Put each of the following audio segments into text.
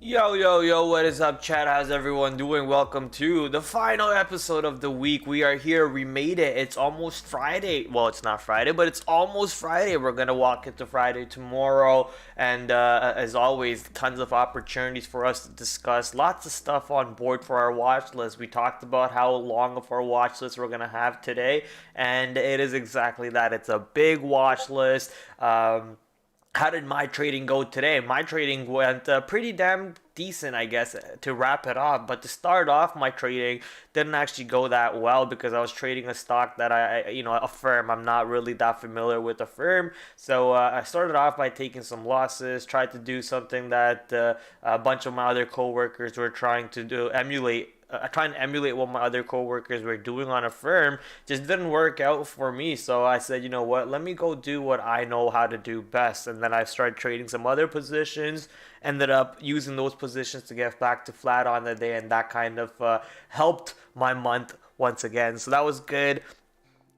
Yo, yo, yo, what is up, chat? How's everyone doing? Welcome to the final episode of the week. We are here. We made it. It's almost Friday. Well, it's not Friday, but it's almost Friday. We're going to walk into Friday tomorrow. And as always, tons of opportunities for us to discuss. Lots of stuff on board for our watch list. We talked about how long of our watch list we're going to have today. And it is exactly that. It's a big watch list. How did my trading go today? My trading went pretty damn decent, I guess, to wrap it off. But to start off, my trading didn't actually go that well because I was trading a stock that a firm. I'm not really that familiar with the firm. So I started off by taking some losses, tried to do something that a bunch of my other coworkers were trying to do, trying to emulate what my other coworkers were doing on a firm. Just didn't work out for me. So I said, you know what, let me go do what I know how to do best. And then I started trading some other positions, ended up using those positions to get back to flat on the day, and that kind of helped my month once again. So that was good.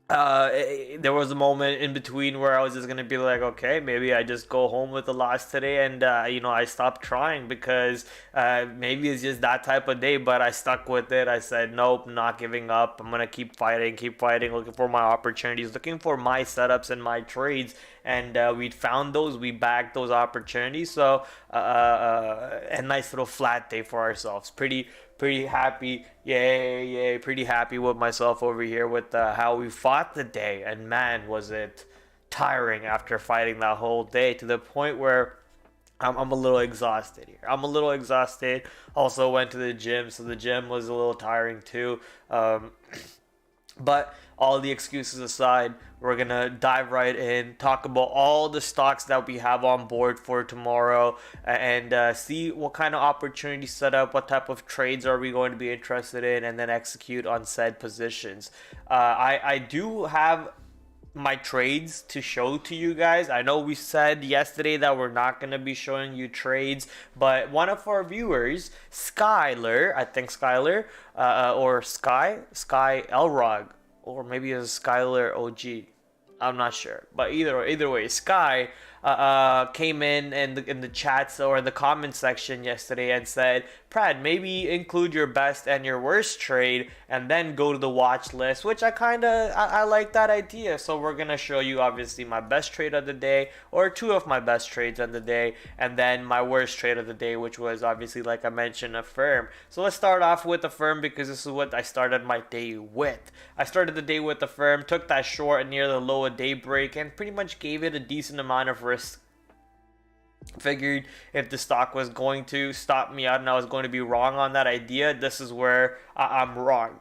There was a moment in between where I was just gonna be like, okay, maybe I just go home with a loss today, and I stopped trying because maybe it's just that type of day. But I stuck with it. I said, nope, not giving up. I'm gonna keep fighting, looking for my opportunities, looking for my setups and my trades, and we found those. We bagged those opportunities. So a nice little flat day for ourselves. Pretty happy, yay, pretty happy with myself over here with how we fought the day. And man, was it tiring after fighting that whole day, to the point where I'm a little exhausted here. I'm a little exhausted. Also went to the gym, so the gym was a little tiring too. But all the excuses aside, we're gonna dive right in, talk about all the stocks that we have on board for tomorrow, and see what kind of opportunity set up, what type of trades are we going to be interested in, and then execute on said positions. I do have my trades to show to you guys. I know we said yesterday that we're not going to be showing you trades, but one of our viewers, Skylar, I think Skylar, or Sky Elrog, or maybe it's Skylar OG. I'm not sure, but either way, Sky came in the chats or the comment section yesterday and said, Prad, maybe include your best and your worst trade and then go to the watch list, which I like that idea. So we're gonna show you obviously my best trade of the day, or two of my best trades of the day, and then my worst trade of the day, which was obviously, like I mentioned, a firm. So let's start off with the firm because this is what I started my day with. I started the day with the firm, took that short near the low of daybreak, and pretty much gave it a decent amount of risk. Figured if the stock was going to stop me out and I was going to be wrong on that idea, this is where I'm wrong.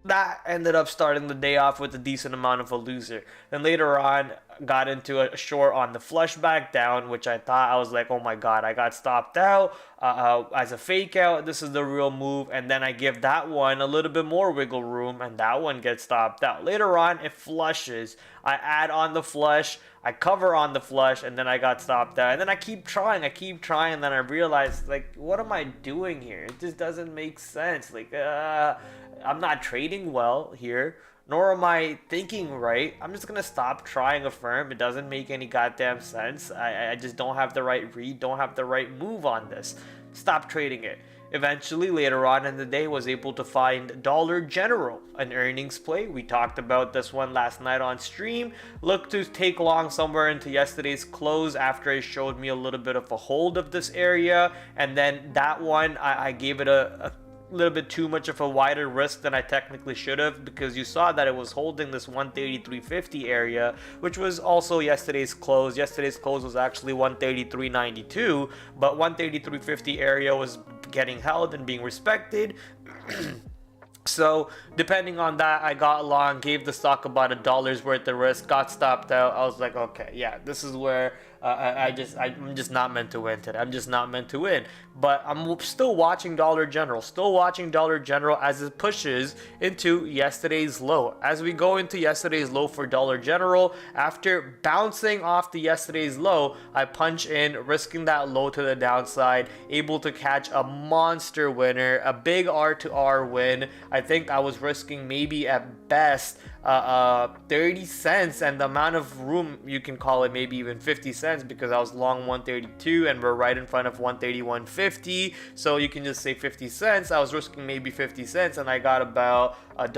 That ended up starting the day off with a decent amount of a loser. Then later on, got into a short on the flush back down, which I thought, I was like, oh my god, I got stopped out as a fake out. This is the real move. And then I give that one a little bit more wiggle room, and that one gets stopped out. Later on, it flushes. I add on the flush, I cover on the flush, and then I got stopped out. And then I keep trying, and then I realized, like, what am I doing here? It just doesn't make sense. Like, I'm not trading well here, nor am I thinking right. I'm just gonna stop trying a firm. It doesn't make any goddamn sense. I just don't have the right read, don't have the right move on this. Stop trading it. Eventually, later on in the day, was able to find Dollar General, an earnings play. We talked about this one last night on stream. Looked to take long somewhere into yesterday's close after it showed me a little bit of a hold of this area. And then that one, I gave it a little bit too much of a wider risk than I technically should have, because you saw that it was holding this 133.50 area, which was also yesterday's close. Yesterday's close was actually 133.92, but 133.50 area was getting held and being respected. So depending on that, I got long, gave the stock about $1 worth of risk, got stopped out. I was like, okay, yeah, this is where I'm just not meant to win today. I'm just not meant to win. But I'm still watching Dollar General, as it pushes into yesterday's low. As we go into yesterday's low for Dollar General, after bouncing off the yesterday's low, I punch in, risking that low to the downside, able to catch a monster winner, a big R to R win. I think I was risking maybe at best 30 cents, and the amount of room, you can call it maybe even 50 cents, because I was long 132 and we're right in front of 131.50, so you can just say 50 cents. I was risking maybe 50 cents and I got about $1,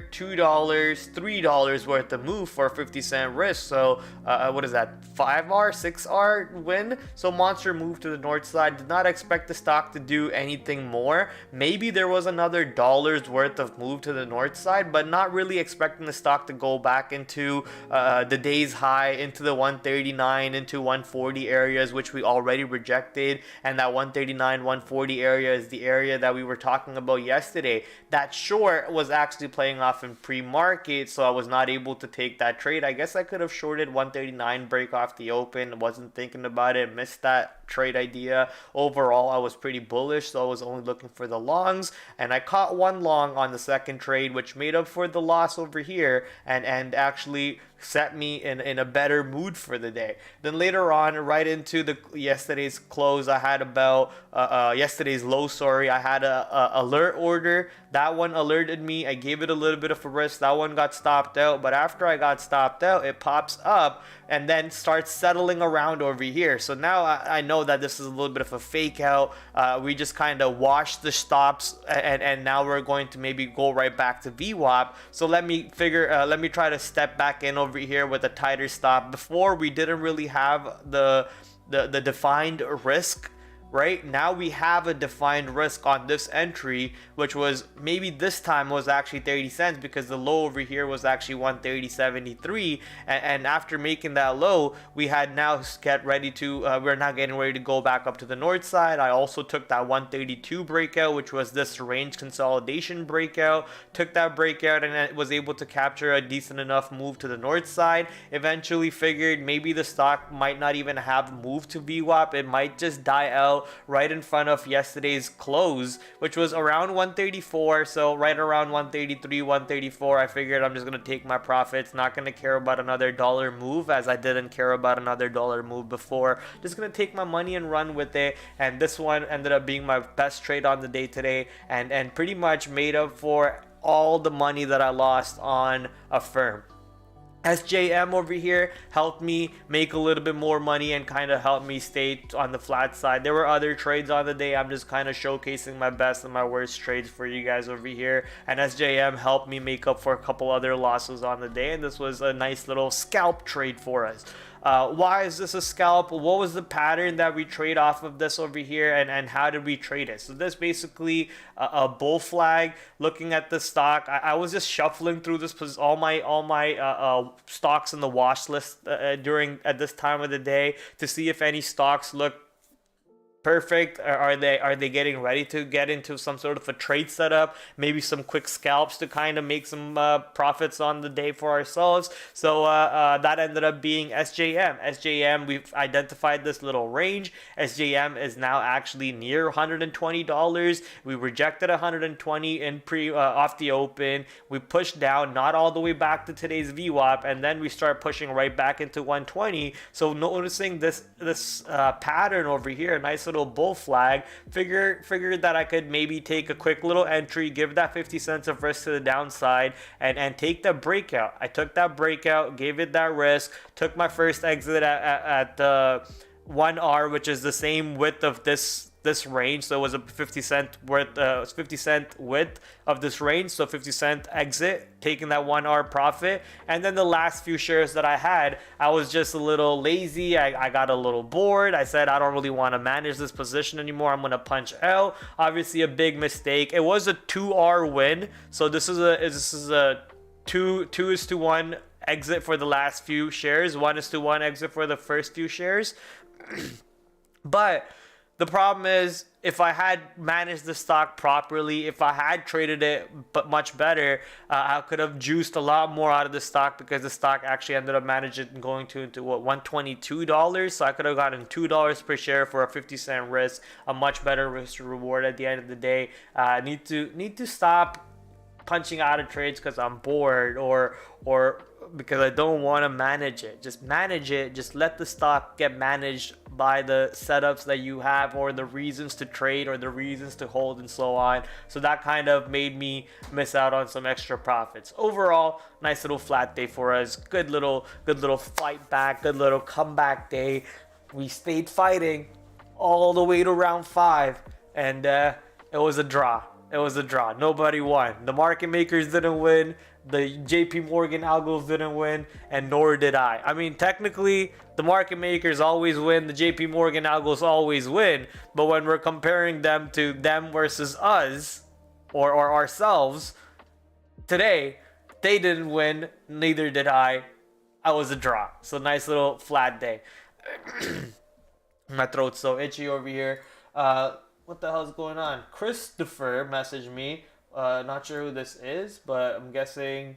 $2, $3 worth of move for a 50-cent risk. So what is that, 5R 6R win? So monster move to the north side. Did not expect the stock to do anything more. Maybe there was another dollar's worth of move to the north side, but not really expecting the stock to go back into the day's high, into the 139, into 140 areas, which we already rejected. And that 139, 140 area is the area that we were talking about yesterday. That short was actually playing off in pre-market, so I was not able to take that trade. I guess I could have shorted 139 break off the open. Wasn't thinking about it, missed that trade idea. Overall, I was pretty bullish, so I was only looking for the longs, and I caught one long on the second trade, which made up for the loss over here, and actually set me in a better mood for the day. Then later on, right into the yesterday's close, I had about yesterday's low, sorry, I had a alert order. That one alerted me. I gave it a little bit of a risk. That one got stopped out, but after I got stopped out, it pops up and then starts settling around over here. So now I know that this is a little bit of a fake out. We just kind of washed the stops, and now we're going to maybe go right back to VWAP. So let me try to step back in over here with a tighter stop. Before, we didn't really have the defined risk. Right now we have a defined risk on this entry, which was maybe this time was actually 30 cents, because the low over here was actually 130.73, and after making that low, we had now get ready to we're now getting ready to go back up to the north side. I also took that 132 breakout, which was this range consolidation breakout, took that breakout and it was able to capture a decent enough move to the north side. Eventually figured maybe the stock might not even have moved to VWAP, it might just die out right in front of yesterday's close, which was around 134. So right around 133, 134, I figured I'm just going to take my profits, not going to care about another dollar move, as I didn't care about another dollar move before. Just going to take my money and run with it. And this one ended up being my best trade on the day today, and pretty much made up for all the money that I lost on a firm. SJM over here helped me make a little bit more money and kind of helped me stay on the flat side. There were other trades on the day. I'm just kind of showcasing my best and my worst trades for you guys over here. And SJM helped me make up for a couple other losses on the day. And this was a nice little scalp trade for us. Why is this a scalp? What was the pattern that we trade off of this over here, and how did we trade it? So this basically a bull flag. Looking at the stock, I was just shuffling through this, all my stocks in the watch list at this time of the day, to see if any stocks look perfect. Are they getting ready to get into some sort of a trade setup, maybe some quick scalps to kind of make some profits on the day for ourselves? So that ended up being SJM. We've identified this little range. SJM is now actually near $120. We rejected 120 in off the open. We pushed down, not all the way back to today's VWAP, and then we start pushing right back into 120. So noticing this pattern over here, a nice little bull flag, figured that I could maybe take a quick little entry, give that 50 cents of risk to the downside, and take the breakout. I took that breakout, gave it that risk, took my first exit at the 1R, which is the same width of this range. So it was a 50 cent worth 50 cent width of this range, so 50 cent exit, taking that 1R profit. And then the last few shares that I had, I was just a little lazy. I got a little bored. I said I don't really want to manage this position anymore, I'm gonna punch out. Obviously a big mistake. It was a 2R win, so this is a 2:1 exit for the last few shares, 1:1 exit for the first few shares. But the problem is, if I had managed the stock properly, if I had traded it but much better, I could have juiced a lot more out of the stock, because the stock actually ended up managing going into what, $122. So I could have gotten $2 per share for a 50-cent risk, a much better risk to reward at the end of the day. Need to stop punching out of trades because I'm bored or because I don't want to manage it. Just manage it. Just let the stock get managed by the setups that you have, or the reasons to trade, or the reasons to hold, and so on. So that kind of made me miss out on some extra profits. Overall, nice little flat day for us. Good little fight back. Good little comeback day. We stayed fighting all the way to round 5, and it was a draw. It was a draw. Nobody won. The market makers didn't win. The JP Morgan algos didn't win, and nor did I. I mean, technically, the market makers always win. The JP Morgan algos always win. But when we're comparing them to them versus us, or ourselves, today, they didn't win. Neither did I. I was a draw. So nice little flat day. My throat's so itchy over here. What the hell's going on? Christopher messaged me. Not sure who this is, but I'm guessing.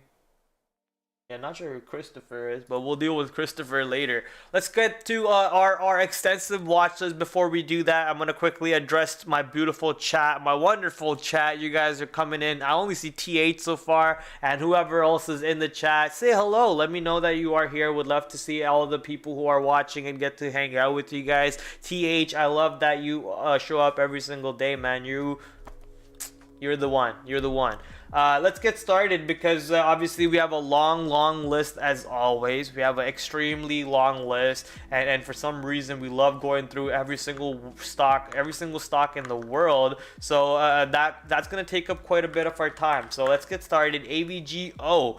Yeah, not sure who Christopher is, but we'll deal with Christopher later. Let's get to our extensive watch list. Before we do that, I'm gonna quickly address my beautiful chat, my wonderful chat. You guys are coming in. I only see TH so far, and whoever else is in the chat, say hello. Let me know that you are here. Would love to see all the people who are watching and get to hang out with you guys. TH, I love that you show up every single day, man. You're the one. You're the one. Let's get started, because obviously we have a long list as always. We have an extremely long list, and for some reason we love going through every single stock in the world. So that's gonna take up quite a bit of our time. So let's get started. AVGO.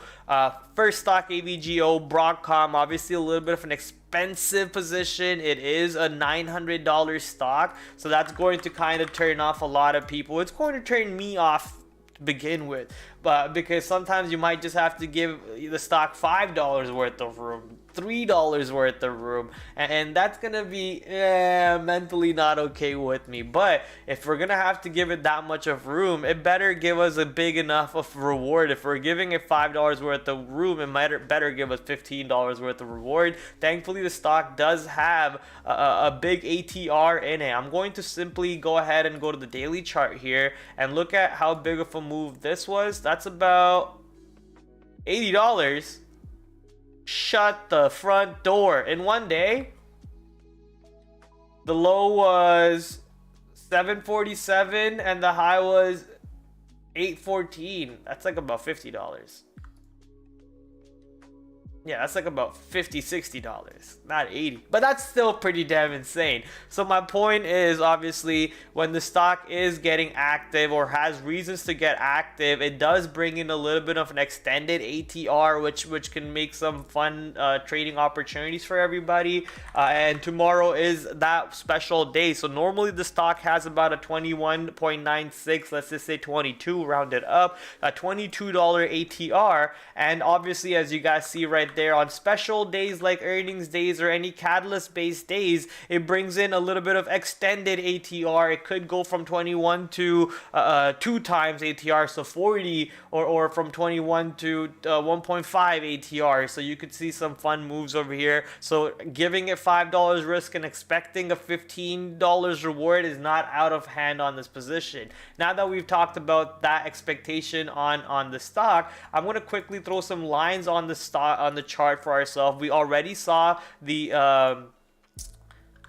First stock, AVGO, Broadcom. Obviously a little bit of an expensive position. It is a $900 stock, so that's going to kind of turn off a lot of people. It's going to turn me off to begin with, but because sometimes you might just have to give the stock $5 worth of room, $3 worth of room, and that's gonna be mentally not okay with me. But if we're gonna have to give it that much of room, it better give us a big enough of reward. If we're giving it $5 worth of room, it might better give us $15 worth of reward. Thankfully, the stock does have a big ATR in it. I'm going to simply go ahead and go to the daily chart here and look at how big of a move this was. That's about $80. Shut the front door. In one day, the low was 747 and the high was 814. That's like about $50. Yeah, that's like about $50-$60, not $80, but that's still pretty damn insane. So my point is, obviously, when the stock is getting active or has reasons to get active, it does bring in a little bit of an extended ATR, which can make some fun trading opportunities for everybody. And tomorrow is that special day. So normally the stock has about a 21.96, let's just say 22, rounded up, a $22 ATR. And obviously, as you guys see right there, on special days like earnings days or any catalyst based days, it brings in a little bit of extended ATR. It could go from 21 to 2 times ATR, so 40, or from 21 to 1.5 ATR. So you could see some fun moves over here. So giving it $5 risk and expecting a $15 reward is not out of hand on this position. Now that we've talked about that expectation on the stock, I'm going to quickly throw some lines on the stock, on the chart for ourselves. We already saw the I'm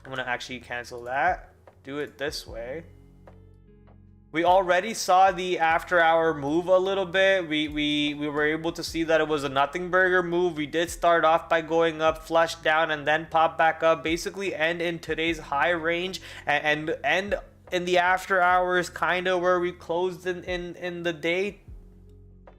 gonna actually cancel that, do it this way. We already saw the after hour move a little bit. We were able to see that it was a nothing burger move. We did start off by going up, flush down, and then pop back up, basically end in today's high range and end in the after hours, kind of where we closed in the day.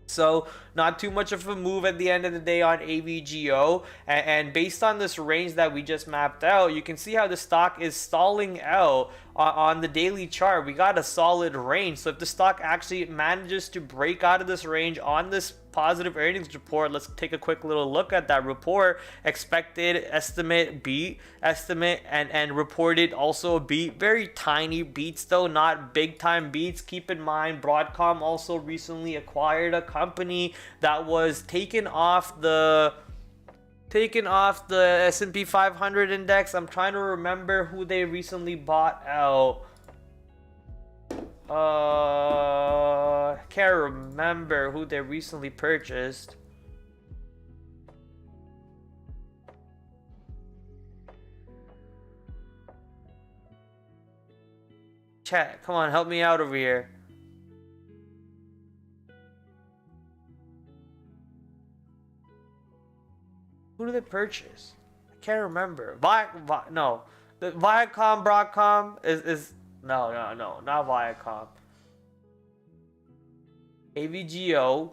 So not too much of a move at the end of the day on AVGO, and based on this range that we just mapped out, you can see how the stock is stalling out on the daily chart. We got a solid range. So if the stock actually manages to break out of this range on this positive earnings report, let's take a quick little look at that report. Expected, estimate, beat, estimate, and reported also beat. Very tiny beats though, not big time beats. Keep in mind, Broadcom also recently acquired a company that was taken off the S&P 500 index. I'm trying to remember who they recently bought out. Can't remember who they recently purchased. Chat, come on, help me out over here. Who did they purchase? I can't remember. No. The Viacom, Broadcom is no, not Viacom. AVGO.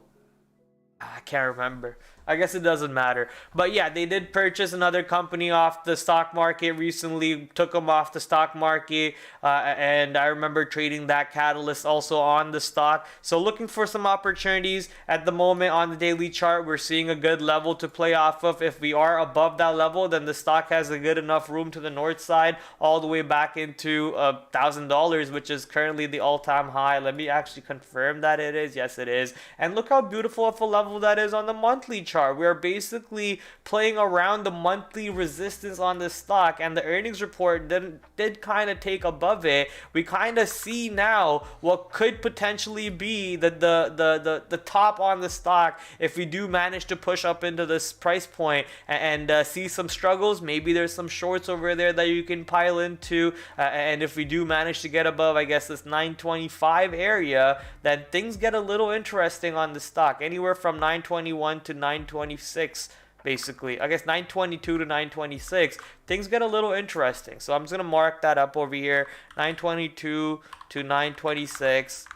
I can't remember. I guess it doesn't matter. But yeah, they did purchase another company off the stock market recently, took them off the stock market, and I remember trading that catalyst also on the stock. So looking for some opportunities at the moment on the daily chart. We're seeing a good level to play off of. If we are above that level, then the stock has a good enough room to the north side, all the way back into $1,000, which is currently the all-time high. Let me actually confirm that it is. Yes, it is. And look how beautiful of a level that is on the monthly chart. We are basically playing around the monthly resistance on the stock, and the earnings report did kind of take above it. We kind of see now what could potentially be the top on the stock if we do manage to push up into this price point and see some struggles. Maybe there's some shorts over there that you can pile into, and if we do manage to get above, I guess, this 925 area, then things get a little interesting on the stock, anywhere from 921 to 926, basically. I guess 922 to 926, things get a little interesting. So I'm just gonna mark that up over here, 922 to 926.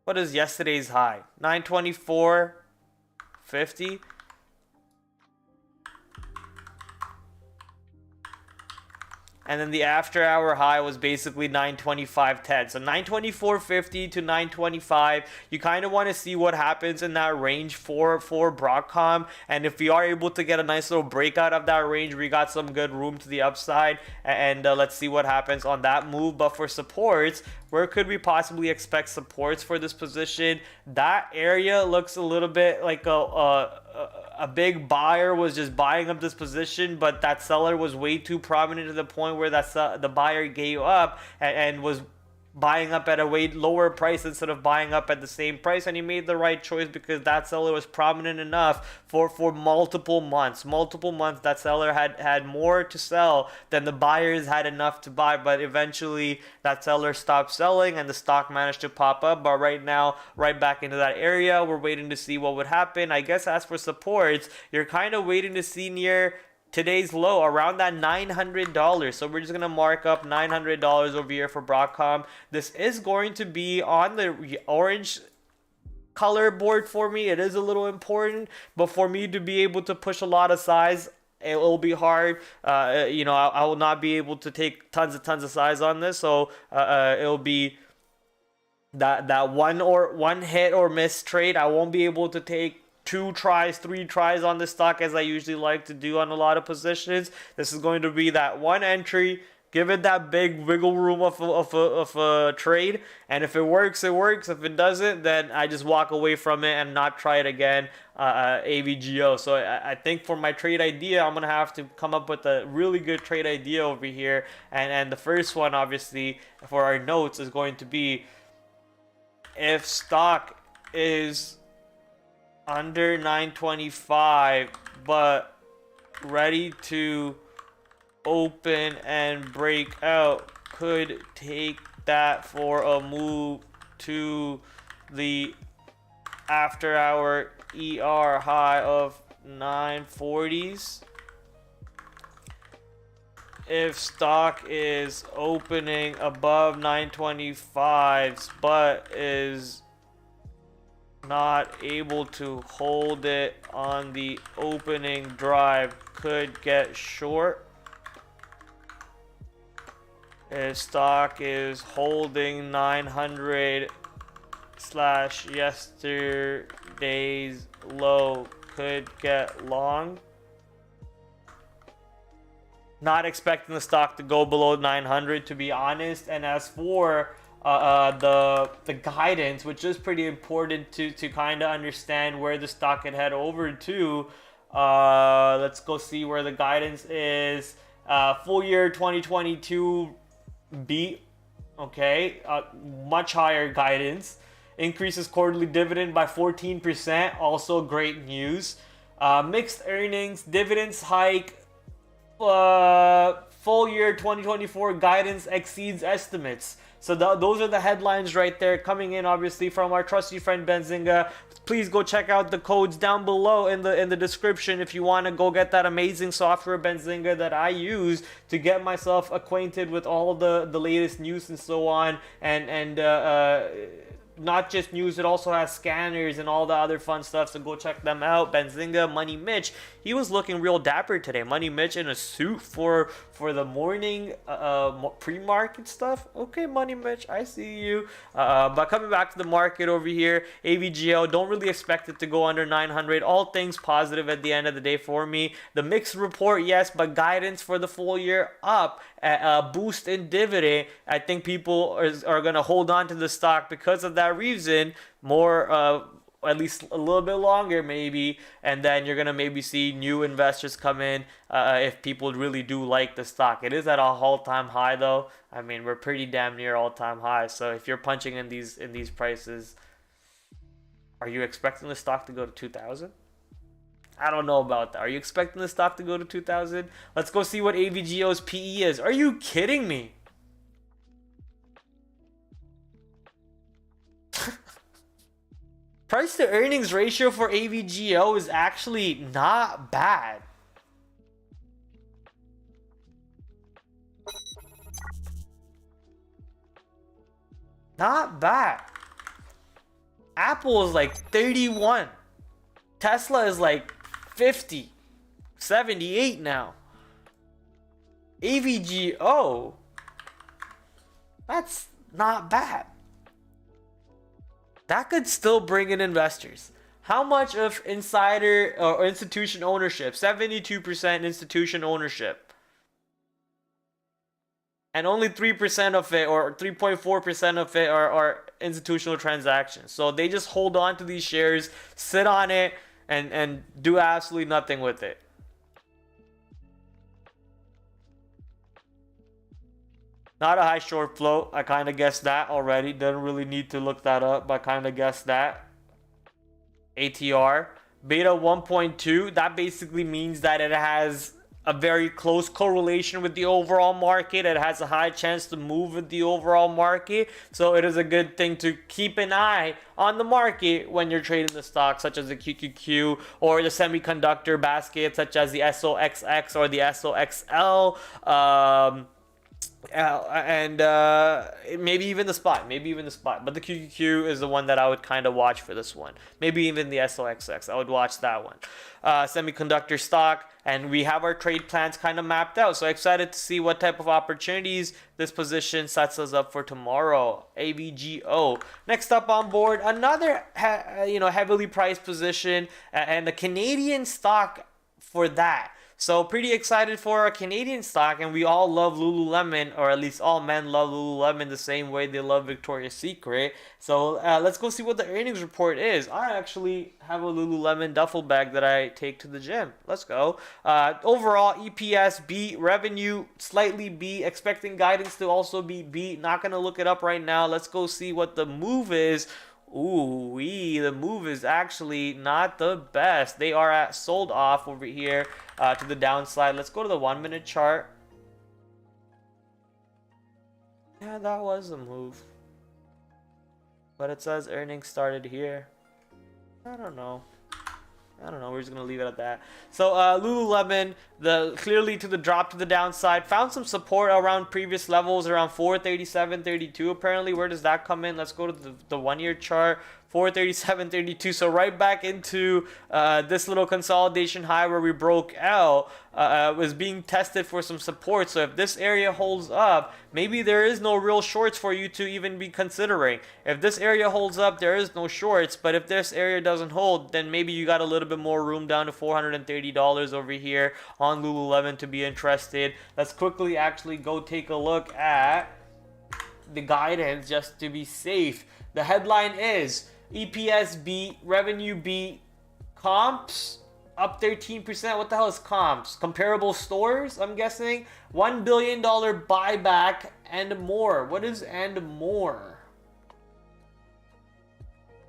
What is yesterday's high? 924.50. And then the after hour high was basically 925.10. So 924.50 to 925. You kind of want to see what happens in that range for Broadcom. And if we are able to get a nice little breakout of that range, we got some good room to the upside. And let's see what happens on that move. But for supports, where could we possibly expect supports for this position? That area looks a little bit like a big buyer was just buying up this position, but that seller was way too prominent to the point where the buyer gave up and was buying up at a way lower price instead of buying up at the same price. And he made the right choice because that seller was prominent enough for multiple months. That seller had more to sell than the buyers had enough to buy, but eventually that seller stopped selling and the stock managed to pop up. But right now, right back into that area, we're waiting to see what would happen. I guess as for supports, you're kind of waiting to see near today's low, around that $900. So we're just gonna mark up $900 over here for Broadcom. This is going to be on the orange color board for me. It is a little important, but for me to be able to push a lot of size, it will be hard. I will not be able to take tons of size on this. So it'll be that one hit or miss trade. I won't be able to take 2 tries, 3 tries on the stock as I usually like to do on a lot of positions. This is going to be that one entry, give it that big wiggle room of a trade, and if it works, it works. If it doesn't, then I just walk away from it and not try it again. AVGO. So I think for my trade idea, I'm gonna have to come up with a really good trade idea over here, and the first one, obviously, for our notes is going to be if stock is under 925 but ready to open and break out, could take that for a move to the after hour ER high of 940s. If stock is opening above 925s but is not able to hold it on the opening drive, could get short. If stock is holding 900 slash yesterday's low, could get long. Not expecting the stock to go below 900, to be honest. And as for the guidance, which is pretty important to kind of understand where the stock can head over to. Let's go see where the guidance is. Full year 2022 beat. Okay, much higher guidance. Increases quarterly dividend by 14%. Also great news. Mixed earnings, dividends hike. Full year 2024 guidance exceeds estimates. So those are the headlines right there coming in, obviously, from our trusty friend Benzinga. Please go check out the codes down below in the description if you want to go get that amazing software Benzinga that I use to get myself acquainted with all the latest news and so on, and not just news, it also has scanners and all the other fun stuff, so go check them out. Benzinga, Money Mitch, he was looking real dapper today. Money Mitch in a suit for the morning pre-market stuff. Okay, Money Mitch, I see you. But coming back to the market over here, AVGO, don't really expect it to go under 900. All things positive at the end of the day for me. The mixed report, yes, but guidance for the full year up. Boost in dividend. I think people are going to hold on to the stock because of that reason more, at least a little bit longer maybe, and then you're going to maybe see new investors come in if people really do like the stock. It is at a all-time high though. I mean, we're pretty damn near all-time high, so if you're punching in these prices, are you expecting the stock to go to 2,000? I don't know about that. Are you expecting the stock to go to 2,000? Let's go see what AVGO's PE is. Are you kidding me? Price to earnings ratio for AVGO is actually not bad. Not bad. Apple is like 31. Tesla is like 50, 78 now. AVGO, that's not bad. That could still bring in investors. How much of insider or institution ownership? 72% institution ownership. And only 3% of it, or 3.4% of it, are institutional transactions. So they just hold on to these shares, sit on it, and do absolutely nothing with it. Not a high short float. I kind of guessed that already. Didn't really need to look that up, but I kind of guessed that. ATR. Beta 1.2. That basically means that it has a very close correlation with the overall market. It has a high chance to move with the overall market. So it is a good thing to keep an eye on the market when you're trading the stocks, such as the QQQ or the semiconductor basket, such as the SOXX or the SOXL. And maybe even the spot, but the QQQ is the one that I would kind of watch for this one. Maybe even the SOXX, I would watch that one. Semiconductor stock, and we have our trade plans kind of mapped out, so excited to see what type of opportunities this position sets us up for tomorrow. AVGO. Next up on board, another heavily priced position, and the Canadian stock for that. So pretty excited for a Canadian stock, and we all love Lululemon, or at least all men love Lululemon the same way they love Victoria's Secret. So let's go see what the earnings report is. I actually have a Lululemon duffel bag that I take to the gym. Let's go. Overall, EPS beat, revenue slightly beat, expecting guidance to also be beat. Not going to look it up right now. Let's go see what the move is. Ooh, the move is actually not the best. They are sold off over here to the downside. Let's go to the 1 minute chart. Yeah, that was a move. But it says earnings started here. I don't know. We're just gonna leave it at that. So Lululemon, clearly to the drop to the downside, found some support around previous levels, around 437.32. Apparently, where does that come in? Let's go to the 1 year chart. 437.32. So right back into this little consolidation high where we broke out, was being tested for some support. So if this area holds up, maybe there is no real shorts for you to even be considering. If this area holds up, there is no shorts. But if this area doesn't hold, then maybe you got a little bit more room down to $430 over here on Lululemon to be interested. Let's quickly actually go take a look at the guidance just to be safe. The headline is EPS beat, revenue beat, comps up 13%. What the hell is comps? Comparable stores, I'm guessing. $1 billion buyback and more. What is and more?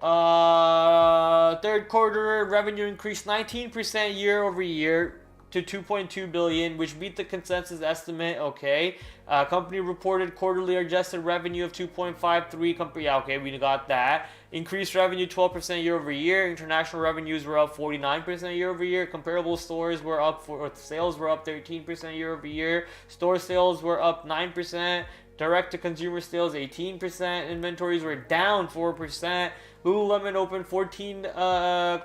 Third quarter revenue increased 19% year over year to 2.2 billion, which beat the consensus estimate. Okay. Company reported quarterly adjusted revenue of 2.53. Yeah, okay, we got that. Increased revenue 12% year over year. International revenues were up 49% year over year. Comparable stores were up sales were up 13% year over year. Store sales were up 9%. Direct to consumer sales 18%. Inventories were down 4%. Lululemon opened 14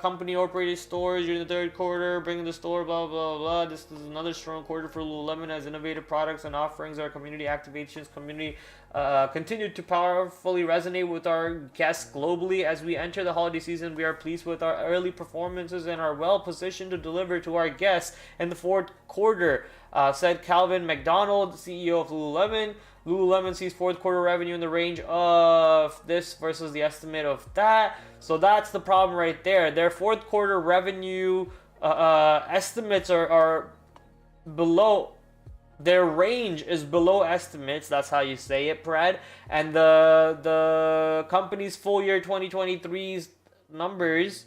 company operated stores during the third quarter, bringing the store blah blah blah. This is another strong quarter for Lululemon as innovative products and offerings. Our community activations continued to powerfully resonate with our guests globally. As we enter the holiday season, we are pleased with our early performances and are well positioned to deliver to our guests in the fourth quarter, said Calvin McDonald, CEO of Lululemon. Lululemon sees fourth quarter revenue in the range of this versus the estimate of that. So that's the problem right there. Their fourth quarter revenue estimates are below. Their range is below estimates. That's how you say it, Brad. And the company's full year 2023's numbers,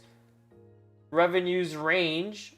revenues range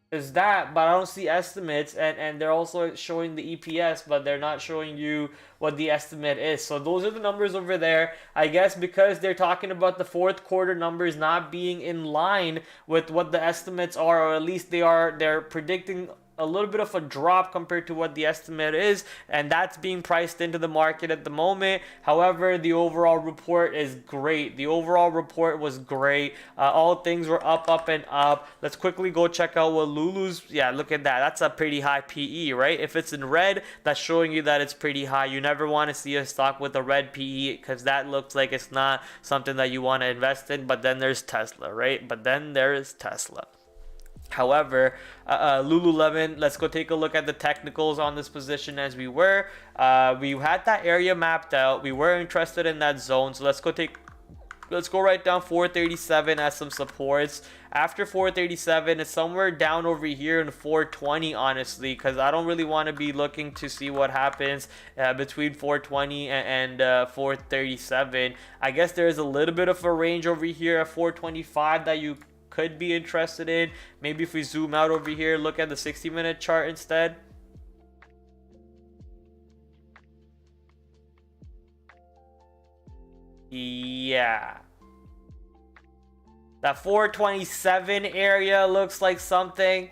is that, but I don't see estimates, and they're also showing the EPS, but they're not showing you what the estimate is. So those are the numbers over there. I guess because they're talking about the fourth quarter numbers not being in line with what the estimates are, or at least they're predicting a little bit of a drop compared to what the estimate is, and that's being priced into the market at the moment. However, the overall report is great. The overall report was great. All things were up and up. Let's quickly go check out what Lulu's. Yeah, look at that. That's a pretty high PE, right? If it's in red, that's showing you that it's pretty high. You never want to see a stock with a red PE because that looks like it's not something that you want to invest in. But then there's Tesla, right? But then there is Tesla. However, Lululemon, let's go take a look at the technicals on this position as we were. We had that area mapped out. We were interested in that zone. So let's go right down 437 as some supports. After 437, it's somewhere down over here in 420, honestly, because I don't really want to be looking to see what happens between 420 and 437. I guess there's a little bit of a range over here at 425 that you could be interested in. Maybe if we zoom out over here, look at the 60-minute chart instead. Yeah, that 427 area looks like something,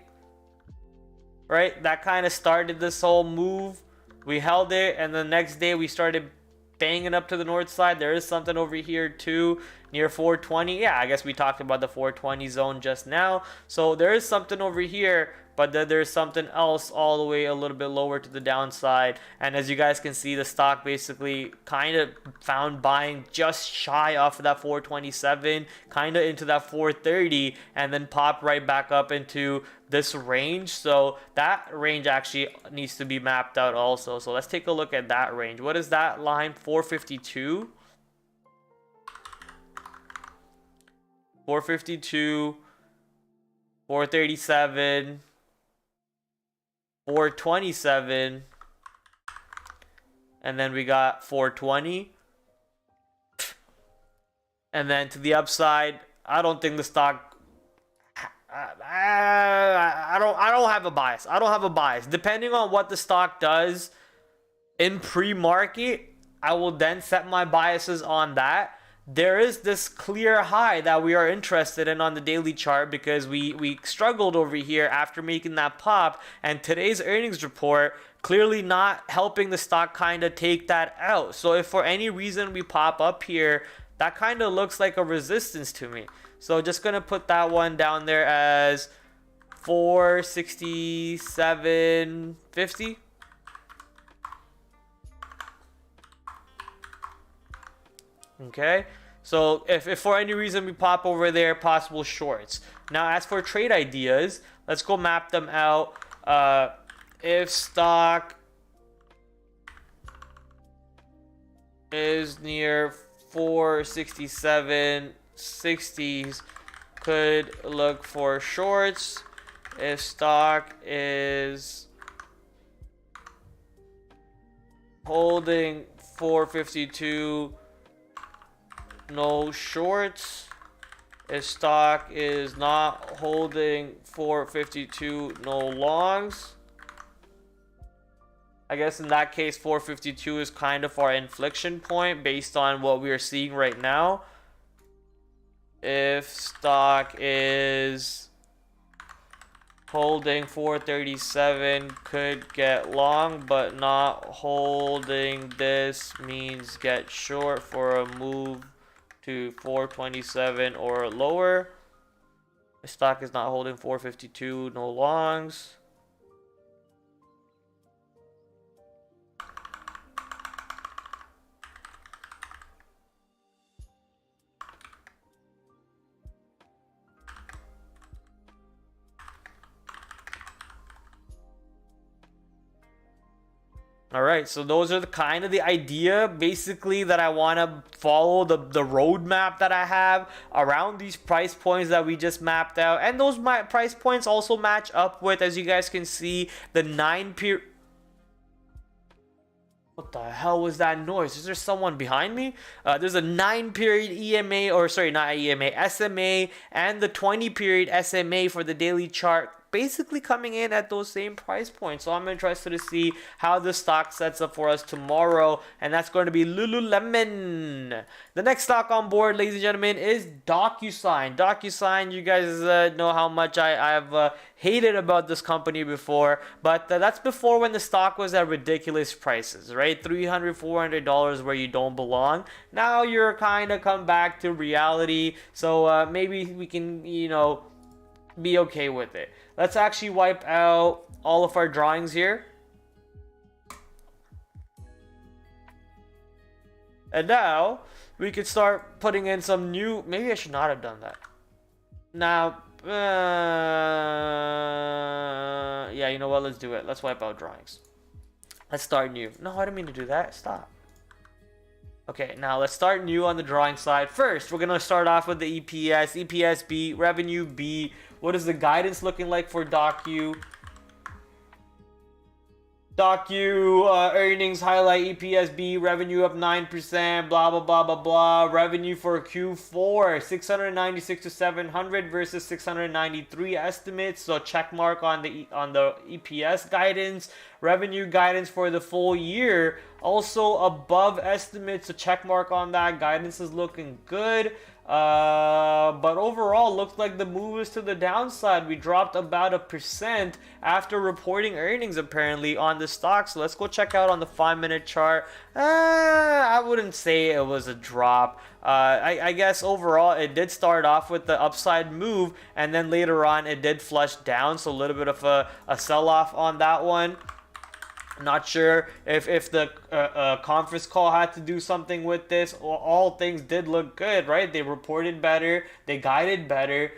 right? That kind of started this whole move. We held it, and the next day we started banging up to the north side. There is something over here too near 420. Yeah, I guess we talked about the 420 zone just now. So there is something over here, but then there's something else all the way a little bit lower to the downside. And as you guys can see, the stock basically kind of found buying just shy off of that 427, kind of into that 430, and then popped right back up into this range. So that range actually needs to be mapped out also. So let's take a look at that range. What is that line? 452, 452, 437, 427, and then we got 420. And then to the upside, I don't think the stock, I don't have a bias. I don't have a bias. Depending on what the stock does in pre-market, I will then set my biases on that. There is this clear high that we are interested in on the daily chart because we struggled over here after making that pop, and today's earnings report clearly not helping the stock kind of take that out. So if for any reason we pop up here, that kind of looks like a resistance to me. So just gonna put that one down there as 467.50. Okay, so if for any reason we pop over there, possible shorts. Now as for trade ideas, let's go map them out. If stock is near 467.60s, could look for shorts. If stock is holding 452, no shorts. If stock is not holding 452, no longs. I guess in that case 452 is kind of our inflection point based on what we are seeing right now. If stock is holding 437, could get long, but not holding this means get short for a move to 427 or lower. The stock is not holding 452, no longs. All right, so those are the kind of the idea basically that I want to follow, the roadmap that I have around these price points that we just mapped out. And those price points also match up with, as you guys can see, the 9 period. What the hell was that noise? Is there someone behind me? There's a 9 period EMA, or sorry, not EMA, SMA, and the 20 period SMA for the daily chart, basically coming in at those same price points. So I'm interested to see how the stock sets up for us tomorrow, and that's going to be Lululemon. The next stock on board, ladies and gentlemen, is DocuSign. DocuSign, you guys know how much I've hated about this company before, but that's before when the stock was at ridiculous prices, right? $300, $400 where you don't belong. Now you're kind of come back to reality, so maybe we can, you know, be okay with it. Let's actually wipe out all of our drawings here. And now we could start putting in some new, maybe I should not have done that. Now, yeah, you know what? Let's do it. Let's wipe out drawings. Let's start new. No, I didn't mean to do that. Stop. Okay, now let's start new on the drawing side. First, we're going to start off with the EPS. EPS B, revenue B. What is the guidance looking like for Docu? Earnings highlight EPS B, revenue up 9%, blah, blah, blah, blah, blah. Revenue for Q4, 696 to 700 versus 693 estimates. So check mark on the EPS guidance. Revenue guidance for the full year, also above estimates. So check mark on that. Guidance is looking good. But overall, looks like the move is to the downside. We dropped about 1% after reporting earnings apparently on the stock. So let's go check out on the 5-minute chart. I wouldn't say it was a drop. I guess overall it did start off with the upside move, and then later on it did flush down. So a little bit of a sell-off on that one. Not sure if the conference call had to do something with this. All things did look good, right? They reported better, they guided better.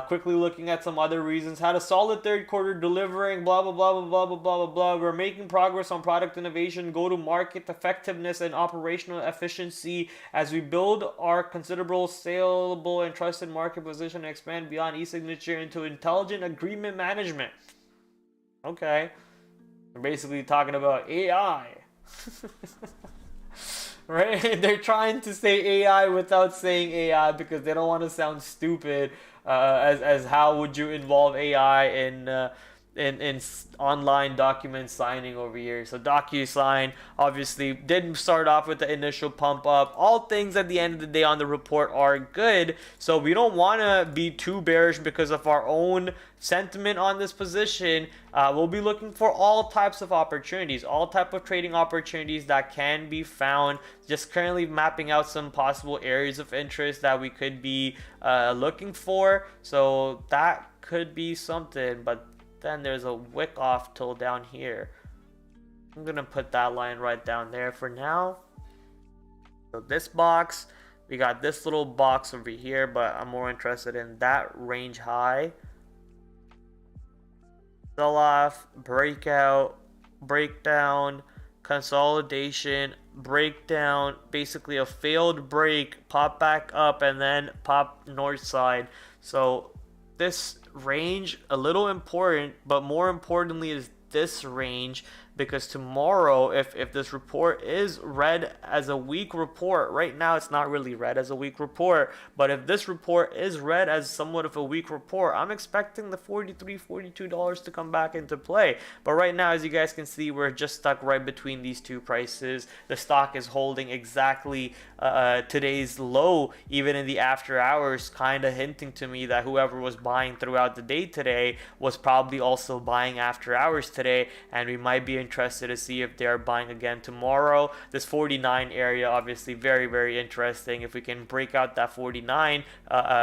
Quickly looking at some other reasons, had a solid third quarter delivering, blah blah blah blah blah blah blah blah. We're making progress on product innovation, go-to-market effectiveness, and operational efficiency as we build our considerable saleable and trusted market position and expand beyond e-signature into intelligent agreement management. Okay. We're basically talking about AI. Right? They're trying to say AI without saying AI because they don't want to sound stupid. As how would you involve AI in online document signing over here? So DocuSign obviously didn't start off with the initial pump up. All things at the end of the day on the report are good, so we don't want to be too bearish because of our own sentiment on this position. We'll be looking for all types of opportunities, all type of trading opportunities that can be found. Just currently mapping out some possible areas of interest that we could be looking for, so that could be something. But then there's a wick off till down here. I'm gonna put that line right down there for now. So this box, we got this little box over here, but I'm more interested in that range high. Sell off, breakout, breakdown, consolidation, breakdown, basically a failed break, pop back up, and then pop north side. So this range, a little important, but more importantly is this range. because tomorrow, if this report is read as a weak report, right now it's not really read as a weak report, but if this report is read as somewhat of a weak report, I'm expecting the $42 to come back into play. But right now, as you guys can see, we're just stuck right between these two prices. The stock is holding exactly today's low, even in the after hours, kind of hinting to me that whoever was buying throughout the day today was probably also buying after hours today, and we might be interested to see if they are buying again tomorrow. This 49 area, obviously very, very interesting. If we can break out that 49,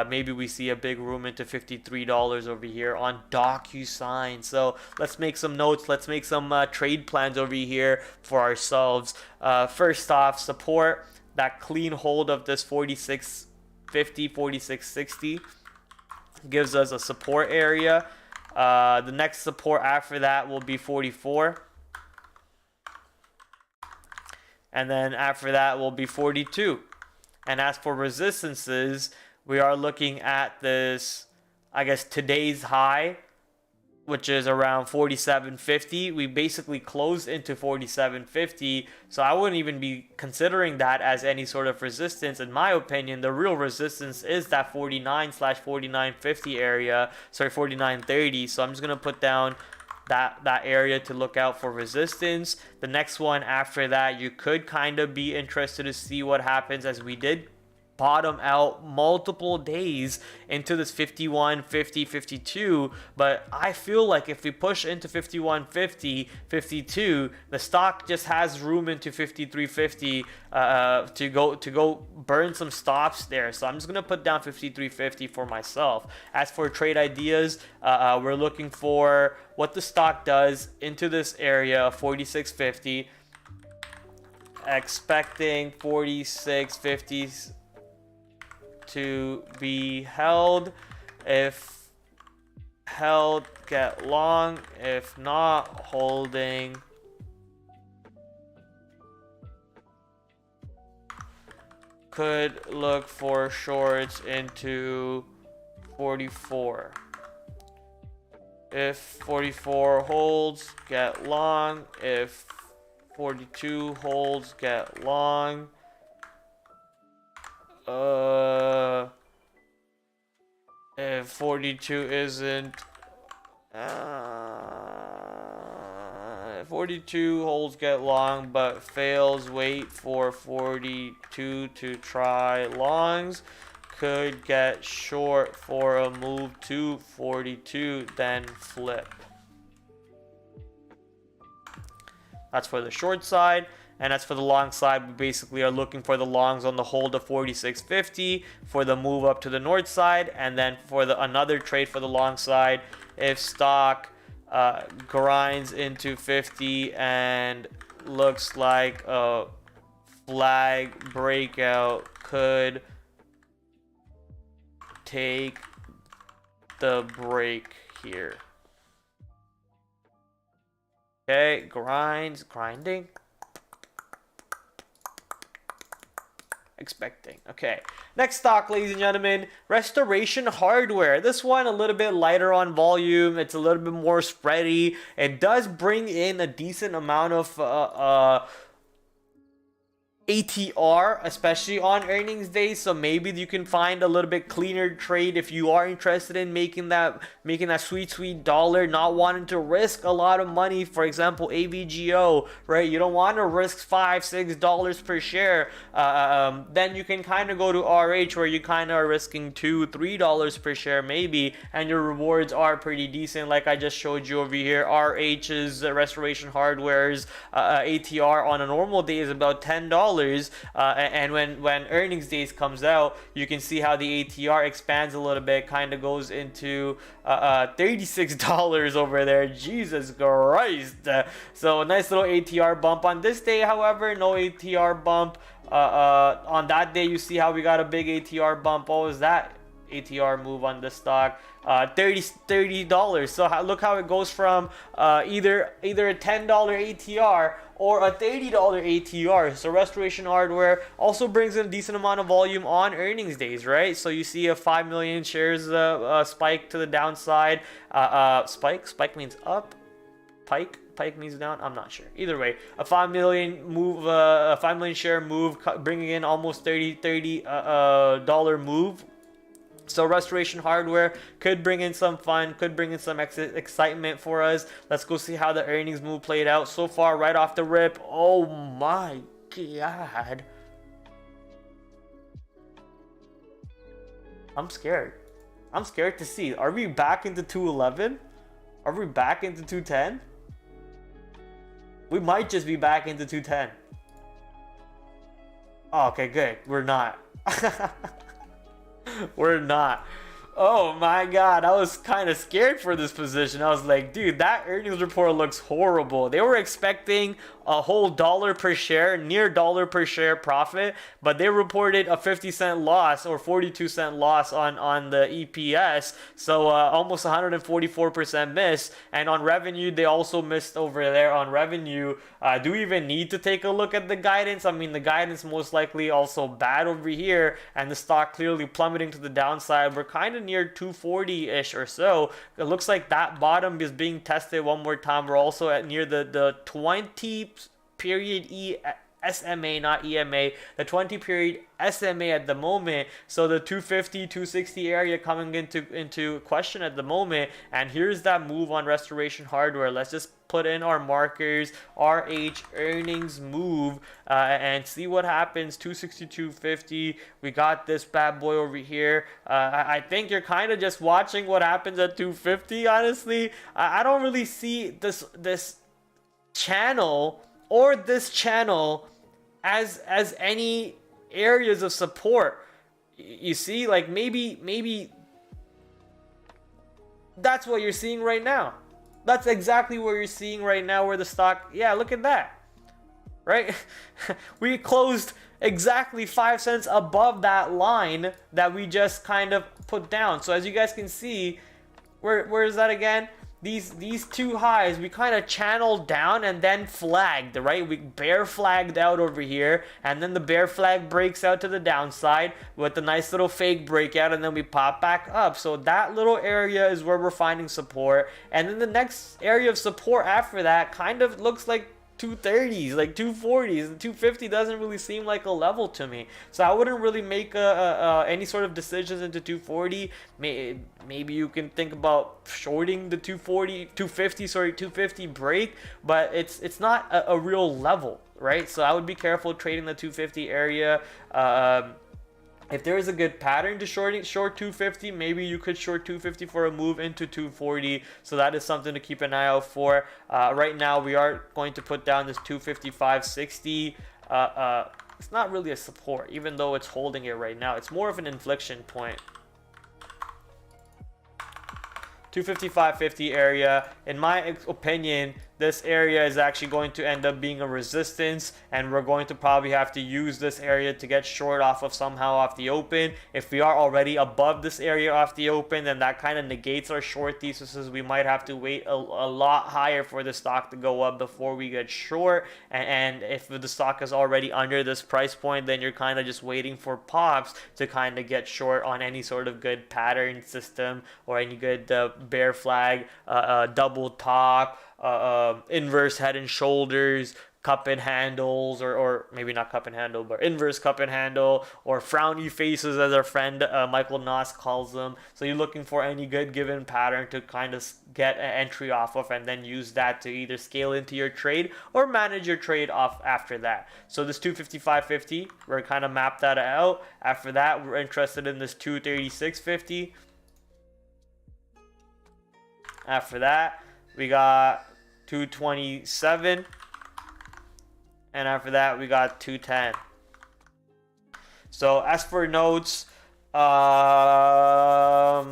maybe we see a big room into $53 over here on DocuSign. So let's make some notes, let's make some trade plans over here for ourselves. First off, support, that clean hold of this 46.50, 46.60 gives us a support area. The next support after that will be 44, and then after that will be 42. And as for resistances, we are looking at this, I guess, today's high, which is around 47.50. We basically closed into 47.50, so I wouldn't even be considering that as any sort of resistance. In my opinion, the real resistance is that 49/49.50 area, sorry, 49.30. So I'm just gonna put down that area to look out for resistance. The next one after that, you could kind of be interested to see what happens, as we did bottom out multiple days into this 51.50, 52, but I feel like if we push into 51.50, 52, the stock just has room into 53.50 to go burn some stops there. So I'm just gonna put down 53.50 for myself. As for trade ideas, we're looking for what the stock does into this area of 46.50, expecting 46.50 to be held. If held, get long. If not holding, could look for shorts into 44. If 44 holds, get long. If 42 holds, get long. If 42 isn't, 42 holds, get long, but fails, wait for 42 to try longs, could get short for a move to 42, then flip. That's for the short side. And as for the long side, we basically are looking for the longs on the hold of 46.50 for the move up to the north side, and then for the another trade for the long side, if stock grinds into 50 and looks like a flag breakout, could take the break here. Okay, grinding. Expecting. Okay, next stock, ladies and gentlemen, Restoration Hardware. This one a little bit lighter on volume, it's a little bit more spready. It does bring in a decent amount of ATR, especially on earnings day, so maybe you can find a little bit cleaner trade if you are interested in making that sweet dollar, not wanting to risk a lot of money. For example, AVGO, right? You don't want to risk $5-6 per share. Then you can kind of go to RH, where you kind of are risking $2-3 per share maybe, and your rewards are pretty decent, like I just showed you over here. RH's Restoration Hardware's ATR on a normal day is about $10. And when earnings days comes out, you can see how the ATR expands a little bit, kind of goes into $36 over there. Jesus Christ. So a nice little ATR bump on this day. However, no ATR bump on that day. You see how we got a big ATR bump. What was that ATR move on this stock? $30. So look how it goes from either a $10 ATR or a $30 ATR. So Restoration Hardware also brings in a decent amount of volume on earnings days, right? So you see a 5 million shares spike to the downside. Spike means up. Pike Pike means down. I'm not sure. Either way, a 5 million move, a 5 million share move, bringing in almost $30 move. So Restoration Hardware could bring in some fun, could bring in some excitement for us. Let's go see how the earnings move played out so far right off the rip. Oh my god. I'm scared. I'm scared to see. Are we back into 211? Are we back into 210? We might just be back into 210. Oh, okay, good. We're not. We're not. Oh my god, I was kind of scared for this position. I was like, dude, that earnings report looks horrible. They were expecting a whole dollar per share, near dollar per share profit, but they reported a 50-cent loss or 42-cent loss on the EPS. So almost 144% miss. And on revenue, they also missed over there on revenue. Do we even need to take a look at the guidance? I mean, the guidance most likely also bad over here, and the stock clearly plummeting to the downside. We're kind of near 240-ish or so. It looks like that bottom is being tested one more time. We're also at near the 20 period SMA, not EMA, the 20 period SMA at the moment. So the 250, 260 area coming into question at the moment. And here's that move on Restoration Hardware. Let's just put in our markers, RH earnings move, and see what happens. 262.50. We got this bad boy over here. I think you're kind of just watching what happens at 250. Honestly, I don't really see this channel or this channel as any areas of support. You see, like maybe that's what you're seeing right now. That's exactly what you're seeing right now, where the stock, yeah, look at that, right? We closed exactly 5 cents above that line that we just kind of put down. So as you guys can see, where is that again? These two highs we kind of channeled down and then flagged, right? We bear flagged out over here, and then the bear flag breaks out to the downside with a nice little fake breakout, and then we pop back up. So that little area is where we're finding support, and then the next area of support after that kind of looks like 230s, like 240s, and 250 doesn't really seem like a level to me. So I wouldn't really make any sort of decisions into 240. Maybe you can think about shorting the 250 break, but it's not a real level, right? So I would be careful trading the 250 area. If there is a good pattern to short 250, maybe you could short 250 for a move into 240. So that is something to keep an eye out for. Right now, we are going to put down this 255.60. It's not really a support, even though it's holding it right now. It's more of an inflection point. 255.50 area, in my opinion, this area is actually going to end up being a resistance, and we're going to probably have to use this area to get short off of somehow off the open. If we are already above this area off the open, then that kind of negates our short thesis. We might have to wait a lot higher for the stock to go up before we get short, and if the stock is already under this price point, then you're kind of just waiting for pops to kind of get short on any sort of good pattern system or any good bear flag, double top, inverse head and shoulders, cup and handles, or maybe not cup and handle, but inverse cup and handle, or frowny faces, as our friend Michael Noss calls them. So you're looking for any good given pattern to kind of get an entry off of, and then use that to either scale into your trade or manage your trade off after that. So this 255.50, we're kind of mapped that out. After that, we're interested in this 236.50. After that, we got 227, and after that we got 210. So as for notes, I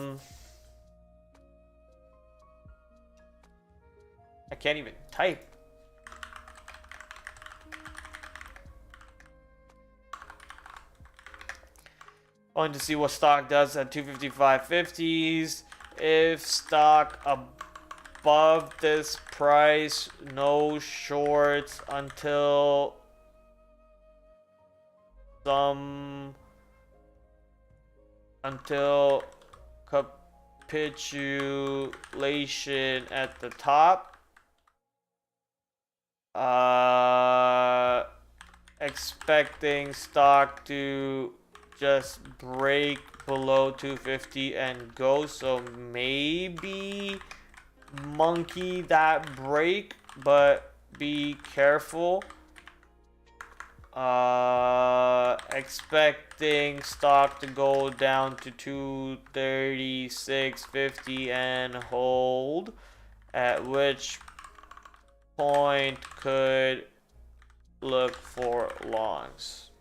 can't even type. Going to see what stock does at 255.50s. If stock above this price, no shorts until capitulation at the top. Expecting stock to just break below 250 and go. So maybe monkey that break, but be careful. Expecting stock to go down to 236.50 and hold, at which point could look for longs.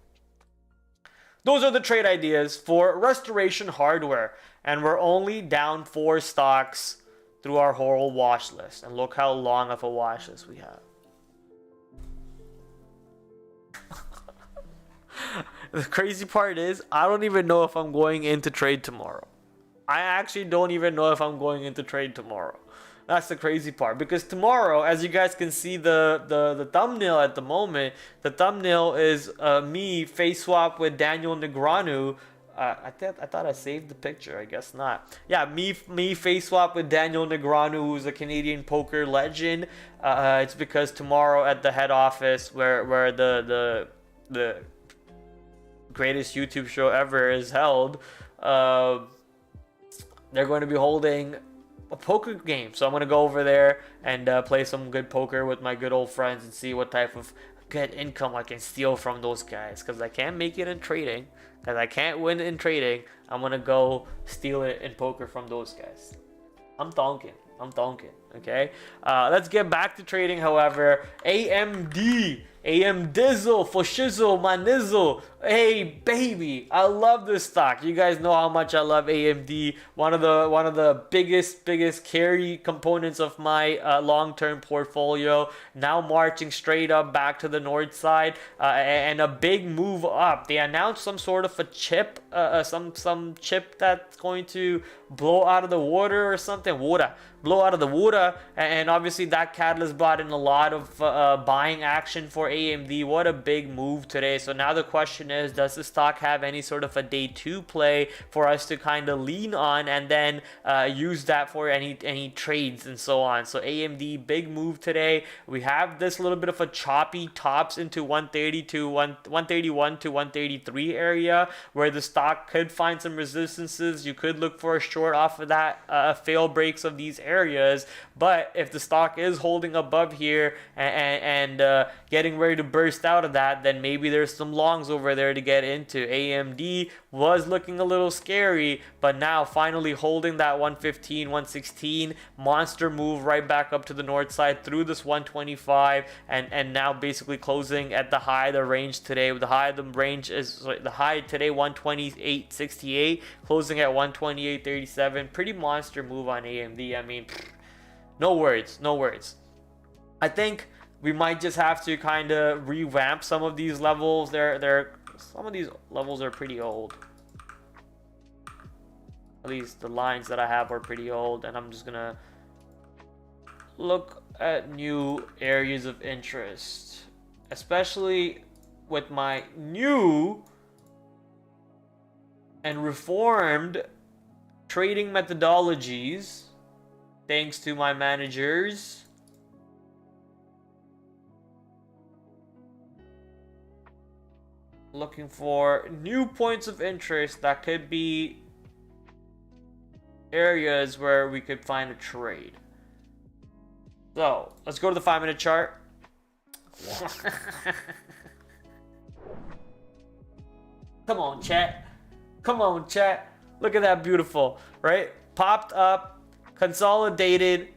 Those are the trade ideas for Restoration Hardware, and we're only down 4 stocks through our whole watch list, and look how long of a watch list we have. The crazy part is, I don't even know if I'm going into trade tomorrow. I actually don't even know if I'm going into trade tomorrow. That's the crazy part, because tomorrow, as you guys can see the thumbnail at the moment, the thumbnail is me face swap with Daniel Negreanu. I thought I saved the picture. I guess not. Yeah, me face swap with Daniel Negreanu, who's a Canadian poker legend. It's because tomorrow at the head office, where the greatest YouTube show ever is held, they're going to be holding a poker game. So I'm going to go over there and play some good poker with my good old friends and see what type of good income I can steal from those guys, because I can't make it in trading, because I can't win in trading. I'm going to go steal it in poker from those guys. I'm thonking. Okay, let's get back to trading. However, AMD Dizzle for shizzle, my nizzle. Hey baby, I love this stock. You guys know how much I love AMD. One of the biggest carry components of my long-term portfolio. Now marching straight up back to the north side, and a big move up. They announced some sort of a chip, some chip that's going to blow out of the water or something. Blow out of the water, and obviously that catalyst brought in a lot of buying action for AMD. What a big move today. So now the question is, does the stock have any sort of a day 2 play for us to kind of lean on and then use that for any trades and so on? So AMD, big move today. We have this little bit of a choppy tops into 130 to 131 to 133 area, where the stock could find some resistances. You could look for a short off of that fail breaks of these areas. But if the stock is holding above here and getting ready to burst out of that, then maybe there's some longs over there to get into. AMD was looking a little scary, but now finally holding that 115, 116 monster move right back up to the north side through this 125, and now basically closing at the high of the range today. The high of the range is the high today 128.68, closing at 128.37. Pretty monster move on AMD. I mean, no words. I think we might just have to kind of revamp some of these levels. Some of these levels are pretty old. At least the lines that I have are pretty old, and I'm just gonna look at new areas of interest, especially with my new and reformed trading methodologies, thanks to my managers. Looking for new points of interest that could be areas where we could find a trade. So let's go to the 5-minute chart. Come on, chat. Look at that, beautiful, right? Popped up, consolidated,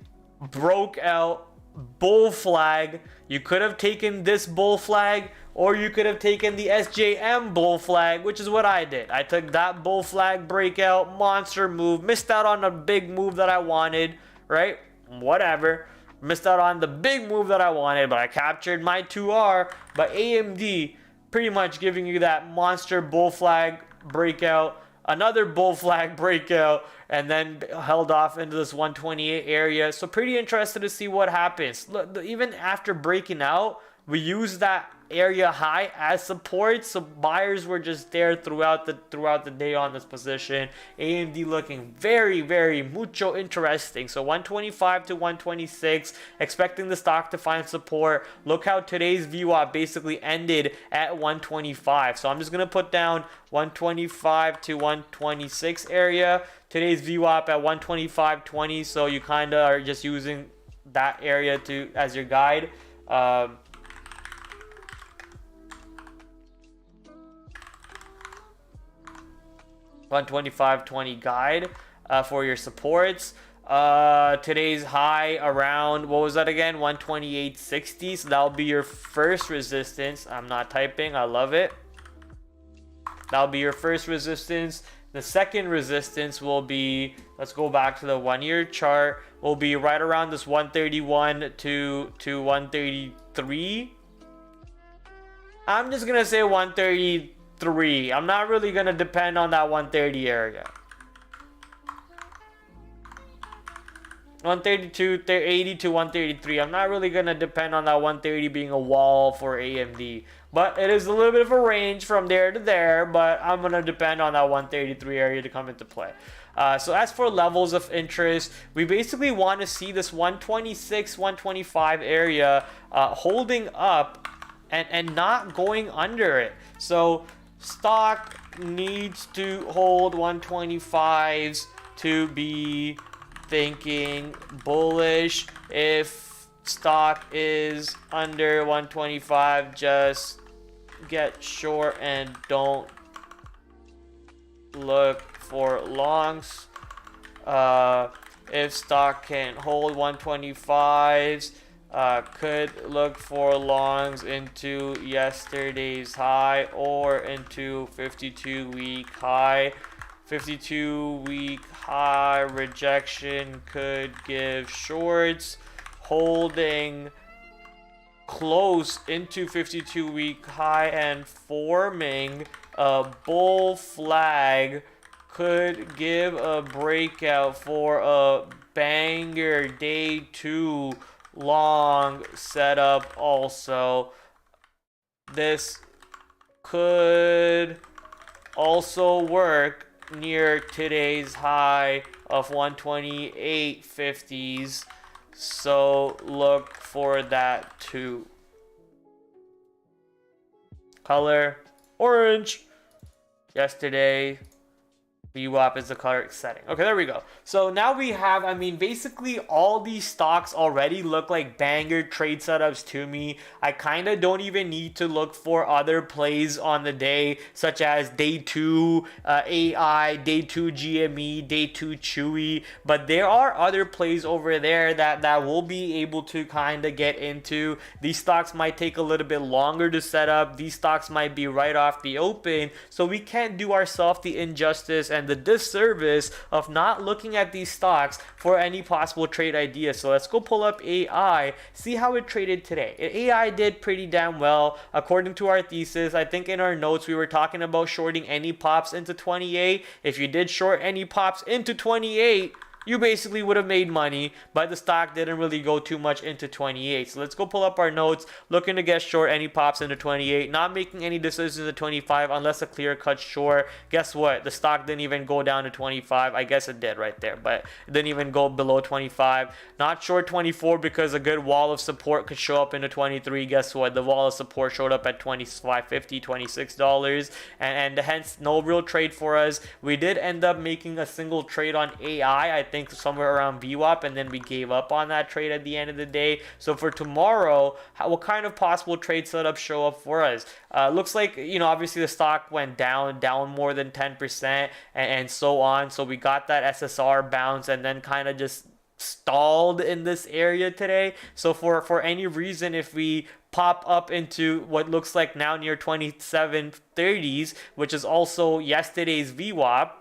broke out, bull flag. You could have taken this bull flag, or you could have taken the SJM bull flag, which is what I did. I took that bull flag breakout, monster move, missed out on a big move that I wanted, right? Whatever. Missed out on the big move that I wanted, but I captured my 2R. But AMD pretty much giving you that monster bull flag breakout, another bull flag breakout, and then held off into this 128 area. So pretty interested to see what happens. Look, even after breaking out, we used that area high as support, so buyers were just there throughout the day on this position. AMD looking very mucho interesting. So 125 to 126, expecting the stock to find support. Look how today's VWAP basically ended at 125. So I'm just gonna put down 125 to 126 area. Today's VWAP at 125.20, so you kind of are just using that area to as your guide. 125.20 guide for your supports. Today's high around, what was that again? 128.60. So that'll be your first resistance. I'm not typing, I love it. That'll be your first resistance. The second resistance will be, let's go back to the 1-year chart, will be right around this 131 to 133. I'm just gonna say 133. I'm not really gonna depend on that 130 area. 132, 80 to 133. I'm not really gonna depend on that 130 being a wall for AMD, but it is a little bit of a range from there to there. But I'm gonna depend on that 133 area to come into play. So as for levels of interest, we basically want to see this 126, 125 area holding up and not going under it. So stock needs to hold 125s to be thinking bullish. If stock is under 125, just get short and don't look for longs. If stock can hold 125s, could look for longs into yesterday's high or into 52-week high. 52-week high rejection could give shorts. Holding close into 52-week high and forming a bull flag could give a breakout for a banger day 2 long setup. Also, this could also work near today's high of 128.50s, so look for that too. Color orange. Yesterday VWAP is the color setting. Okay, there we go. So now we have, I mean, basically all these stocks already look like banger trade setups to me. I kind of don't even need to look for other plays on the day, such as day 2 AI, day 2 GME, day 2 Chewy. But there are other plays over there that we'll be able to kind of get into. These stocks might take a little bit longer to set up. These stocks might be right off the open. So we can't do ourselves the injustice and the disservice of not looking at these stocks for any possible trade ideas. So let's go pull up AI, see how it traded today. AI did pretty damn well according to our thesis. I think in our notes we were talking about shorting any pops into 28. If you did short any pops into 28, you basically would have made money, but the stock didn't really go too much into 28. So let's go pull up our notes, looking to get short any pops into 28, not making any decisions at 25 unless a clear cut short. Guess what? The stock didn't even go down to 25. I guess it did right there, but it didn't even go below 25. Not short 24 because a good wall of support could show up into 23. Guess what? The wall of support showed up at $25.50, $26, and hence no real trade for us. We did end up making a single trade on AI. I think somewhere around VWAP, and then we gave up on that trade at the end of the day. So for tomorrow, what kind of possible trade setups show up for us? Looks like, you know, obviously the stock went down more than 10% and so on. So we got that SSR bounce and then kind of just stalled in this area today. So for any reason, if we pop up into what looks like now near 2730s, which is also yesterday's VWAP,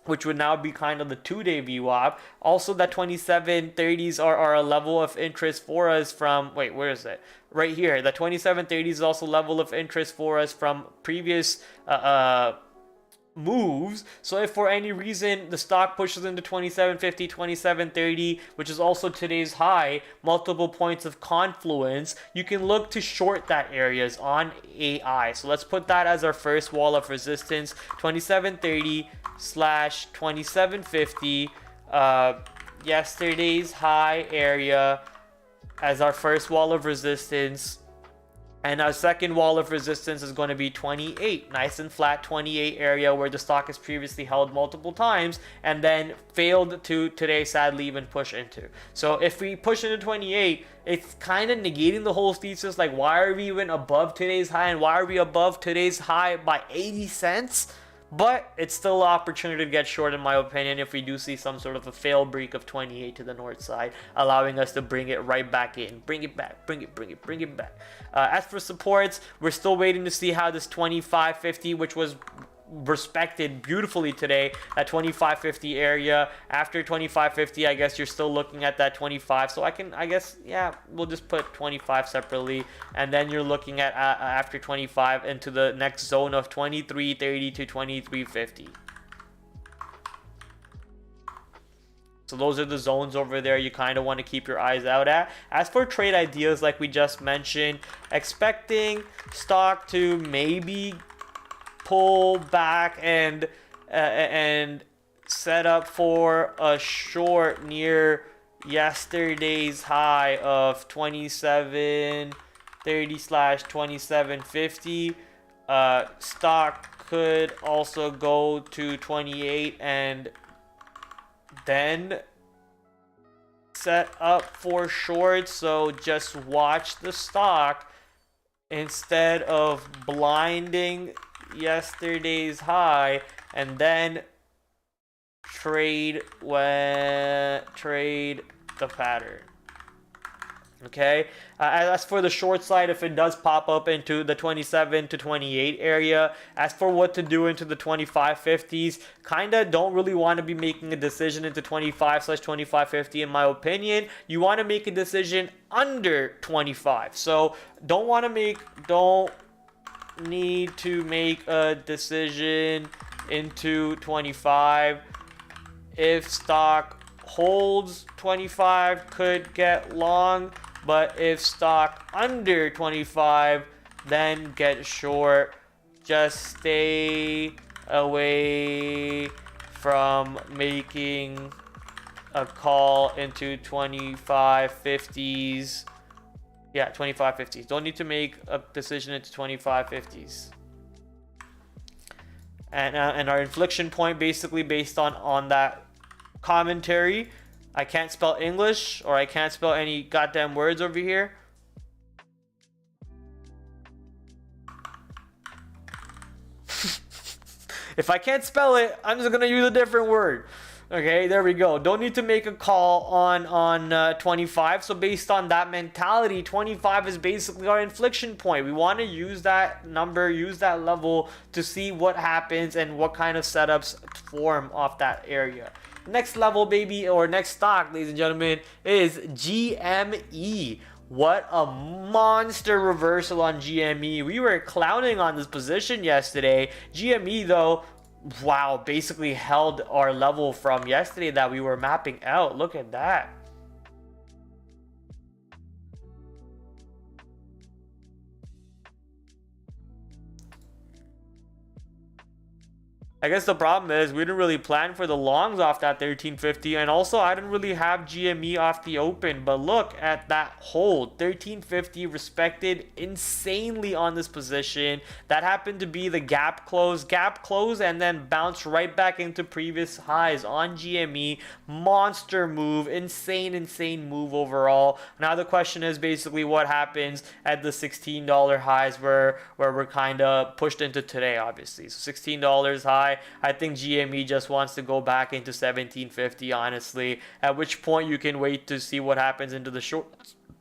which would now be kind of the 2-day VWAP. Also, that 2730s are a level of interest for us from, wait, where is it? Right here. The 2730s is also level of interest for us from previous moves. So if for any reason the stock pushes into 27.50, 27.30, which is also today's high, multiple points of confluence, you can look to short that areas on AI. So let's put that as our first wall of resistance, 27.30 / 27.50, yesterday's high area as our first wall of resistance. And our second wall of resistance is going to be 28, nice and flat 28 area where the stock has previously held multiple times and then failed to today sadly even push into. So if we push into 28, it's kind of negating the whole thesis. Like, why are we even above today's high, and why are we above today's high by 80 cents? But it's still an opportunity to get short, in my opinion, if we do see some sort of a fail break of 28 to the north side, allowing us to bring it right back in. Bring it back. As for supports, we're still waiting to see how this 25.50, which was respected beautifully today, at 25.50 area. After 25.50, I guess you're still looking at that 25. So I guess, yeah, we'll just put 25 separately. And then you're looking at after 25 into the next zone of 23.30 to 23.50. So those are the zones over there you kind of want to keep your eyes out at. As for trade ideas, like we just mentioned, expecting stock to maybe pull back and set up for a short near yesterday's high of 27.30 / 27.50. Stock could also go to 28 and then set up for short. So just watch the stock instead of blinding yesterday's high and then trade the pattern. Okay, as for the short side, if it does pop up into the 27 to 28 area, as for what to do into the 25.50s, kind of don't really want to be making a decision into 25 / 25.50. In my opinion, you want to make a decision under 25. So don't need to make a decision into 25. If stock holds 25, could get long, but if stock under 25, then get short. Just stay away from making a call into 25.50s. Yeah, 25.50s. Don't need to make a decision into 25.50s. And our inflection point, basically based on that commentary. I can't spell English, or I can't spell any goddamn words over here. If I can't spell it, I'm just gonna use a different word. Okay, there we go. Don't need to make a call on 25. So based on that mentality, 25 is basically our inflection point. We want to use that number, use that level to see what happens and what kind of setups form off that area. Next level, baby, or next stock, ladies and gentlemen, is GME. What a monster reversal on GME. We were clowning on this position yesterday. GME, though, wow, basically held our level from yesterday that we were mapping out. Look at that. I guess the problem is we didn't really plan for the longs off that 1350, and also I didn't really have GME off the open. But look at that hold, 1350 respected insanely on this position. That happened to be the gap close, and then bounce right back into previous highs on GME. Monster move, insane move overall. Now the question is basically what happens at the $16 highs where we're kind of pushed into today, obviously. So $16 high. I think GME just wants to go back into 1750, honestly, at which point you can wait to see what happens into the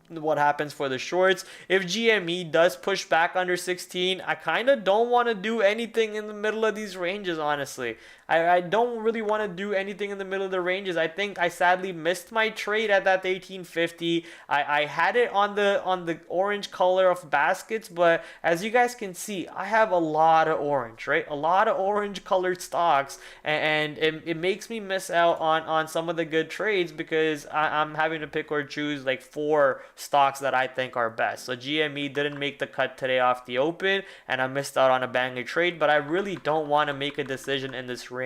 what happens for the shorts. If GME does push back under 16, I kind of don't want to do anything in the middle of these ranges, honestly. I don't really want to do anything in the middle of the ranges. I think I sadly missed my trade at that 1850. I had it on the orange color of baskets, but as you guys can see, I have a lot of orange, right? A lot of orange colored stocks, and it makes me miss out on some of the good trades because I'm having to pick or choose like 4 stocks that I think are best. So GME didn't make the cut today off the open, and I missed out on a banger trade, but I really don't want to make a decision in this range.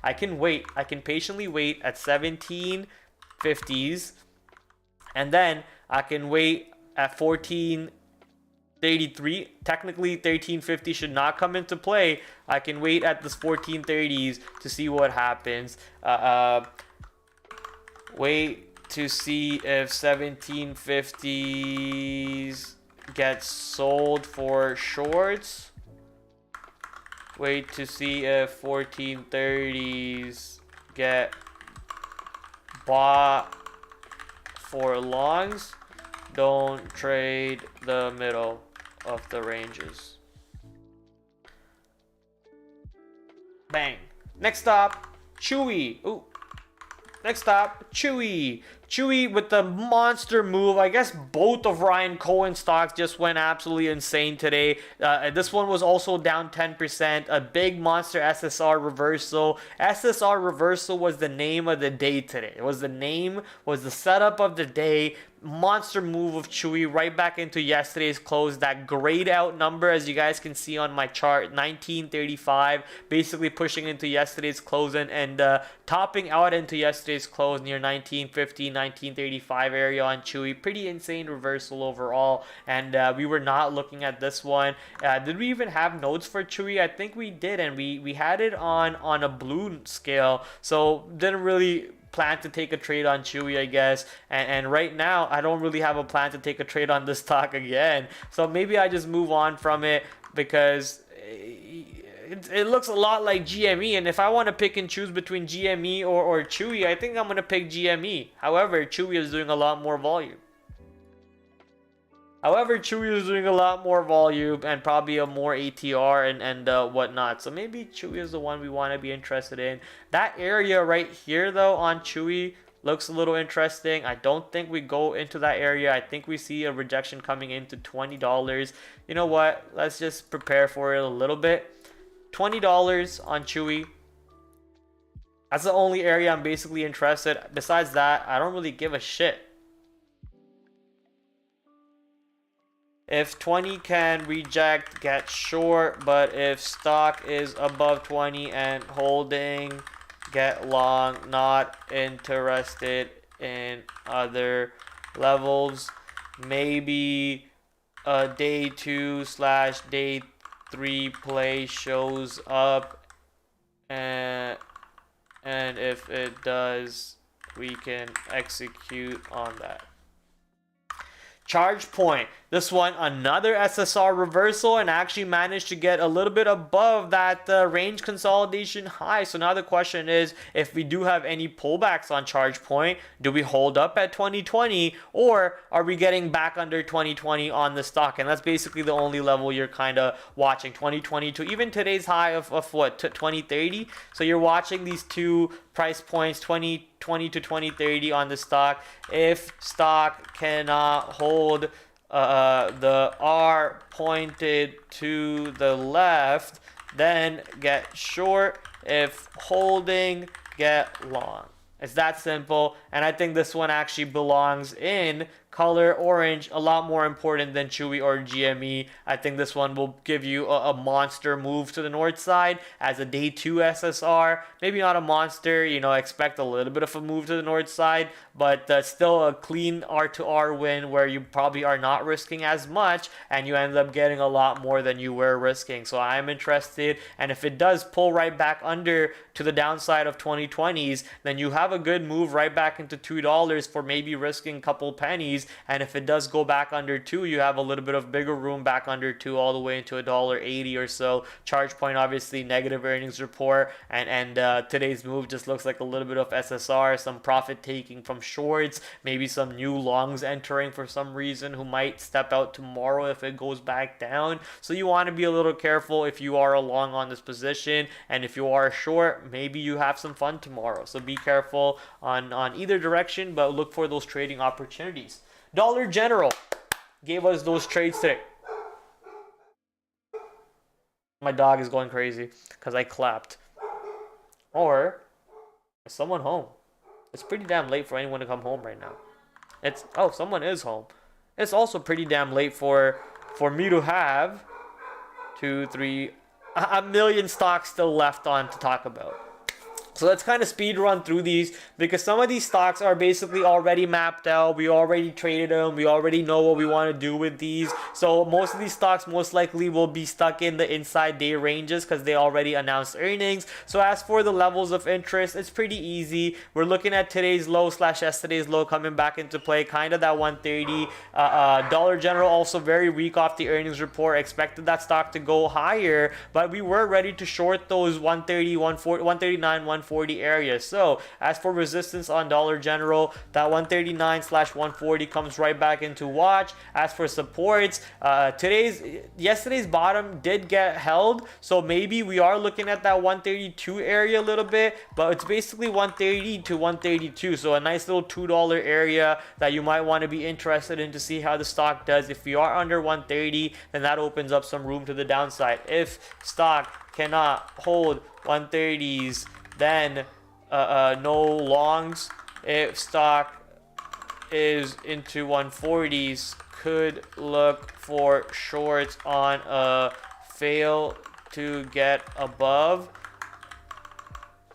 I can wait. I can patiently wait at 1750s, and then I can wait at 1433. Technically 1350 should not come into play. I can wait at this 1430s to see what happens. Wait to see if 1750s get sold for shorts. Wait to see if 1430s get bought for longs. Don't trade the middle of the ranges. Bang. Next up, Chewy. Ooh. Next up, Chewy. Chewy with the monster move. I guess both of Ryan Cohen stocks just went absolutely insane today. This one was also down 10%. A big monster SSR reversal. SSR reversal was the name of the day today. It was the setup of the day. Monster move of Chewy right back into yesterday's close. That grayed out number, as you guys can see on my chart, 1935, basically pushing into yesterday's close and topping out into yesterday's close near 1950, 1935 area on Chewy. Pretty insane reversal overall, and we were not looking at this one. Did we even have notes for Chewy? I think we did, and we had it on a blue scale, so didn't really plan to take a trade on Chewy, I guess, and right now I don't really have a plan to take a trade on this stock again, so maybe I just move on from it because it looks a lot like GME, and if I want to pick and choose between GME or Chewy, I think I'm going to pick GME. However, Chewy is doing a lot more volume. And probably a more ATR and whatnot. So maybe Chewy is the one we want to be interested in. That area right here, though, on Chewy looks a little interesting. I don't think we go into that area. I think we see a rejection coming into $20. You know what? Let's just prepare for it a little bit. $20 on Chewy. That's the only area I'm basically interested. Besides that, I don't really give a shit. If 20 can reject, get short, but if stock is above 20 and holding, get long. Not interested in other levels. Maybe a day 2/day 3 play shows up, and if it does, we can execute on that. Charge point. This one, another SSR reversal, and actually managed to get a little bit above that range consolidation high. So now the question is, if we do have any pullbacks on charge point, do we hold up at 2020, or are we getting back under 2020 on the stock? And that's basically the only level you're kind of watching, 2020 to even today's high of what, 2030. So you're watching these two price points, 2020 to 2030 on the stock. If stock cannot hold the R pointed to the left, then get short. If holding, get long. It's that simple, and I think this one actually belongs in color orange, a lot more important than Chewy or GME. I think this one will give you a monster move to the north side as a day 2 SSR. Maybe not a monster, expect a little bit of a move to the north side, but still a clean R2R win where you probably are not risking as much and you end up getting a lot more than you were risking. So I'm interested, and if it does pull right back under to the downside of 2020s, then you have a good move right back into $2 for maybe risking a couple pennies. and if it does go back under 2, you have a little bit of bigger room back under 2 all the way into $1.80 or so. Charge point, obviously negative earnings report, and today's move just looks like a little bit of SSR, some profit taking from shorts, maybe some new longs entering for some reason who might step out tomorrow if it goes back down. So you want to be a little careful if you are a long on this position, and if you are short, maybe you have some fun tomorrow. So be careful on either direction, but look for those trading opportunities. Dollar General gave us those trades today. My dog is going crazy because I clapped. Or is someone home? It's pretty damn late for anyone to come home right now. Oh, someone is home. It's also pretty damn late for me to have 2, 3, a million stocks still left on to talk about. So let's kind of speed run through these, because some of these stocks are basically already mapped out. We already traded them. We already know what we want to do with these. So most of these stocks most likely will be stuck in the inside day ranges because they already announced earnings. So as for the levels of interest, it's pretty easy. We're looking at today's low / yesterday's low coming back into play, kind of that 130. Dollar General also very weak off the earnings report. Expected that stock to go higher, but we were ready to short those 130, 140, 139, 140 areas. So as for resistance on Dollar General, that 139 / 140 comes right back into watch. As for supports, yesterday's bottom did get held, so maybe we are looking at that 132 area a little bit, but it's basically 130 to 132, so a nice little $2 area that you might want to be interested in to see how the stock does. If we are under 130, then that opens up some room to the downside. If stock cannot hold 130s, then no longs. If stock is into 140s, could look for shorts on a fail to get above.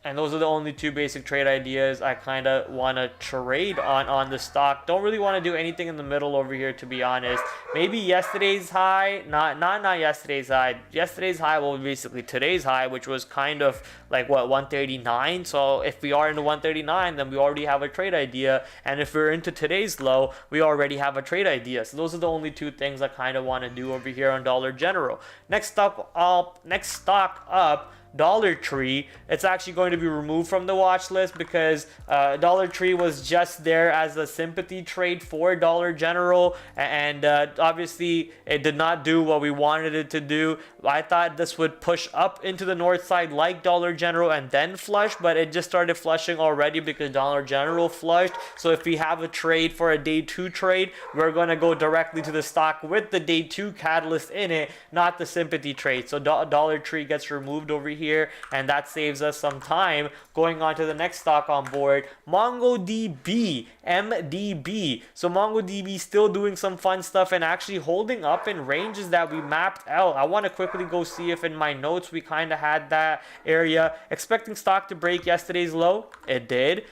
And those are the only two basic trade ideas I kind of want to trade on the stock. Don't really want to do anything in the middle over here, to be honest. Maybe yesterday's high, not yesterday's high. Yesterday's high will be basically today's high, which was kind of like, what, 139? So if we are into 139, then we already have a trade idea. And if we're into today's low, we already have a trade idea. So those are the only two things I kind of want to do over here on Dollar General. Next stock up, Dollar Tree. It's actually going to be removed from the watch list because Dollar Tree was just there as a sympathy trade for Dollar General, and obviously it did not do what we wanted it to do. I thought this would push up into the north side like Dollar General and then flush, but it just started flushing already because Dollar General flushed. So if we have a trade for a day 2 trade, we're going to go directly to the stock with the day 2 catalyst in it, not the sympathy trade. So Dollar Tree gets removed over here, and that saves us some time. Going on to the next stock on board, MongoDB, MDB. So MongoDB still doing some fun stuff and actually holding up in ranges that we mapped out. I want to quickly go see if in my notes we kind of had that area. Expecting stock to break yesterday's low. It did.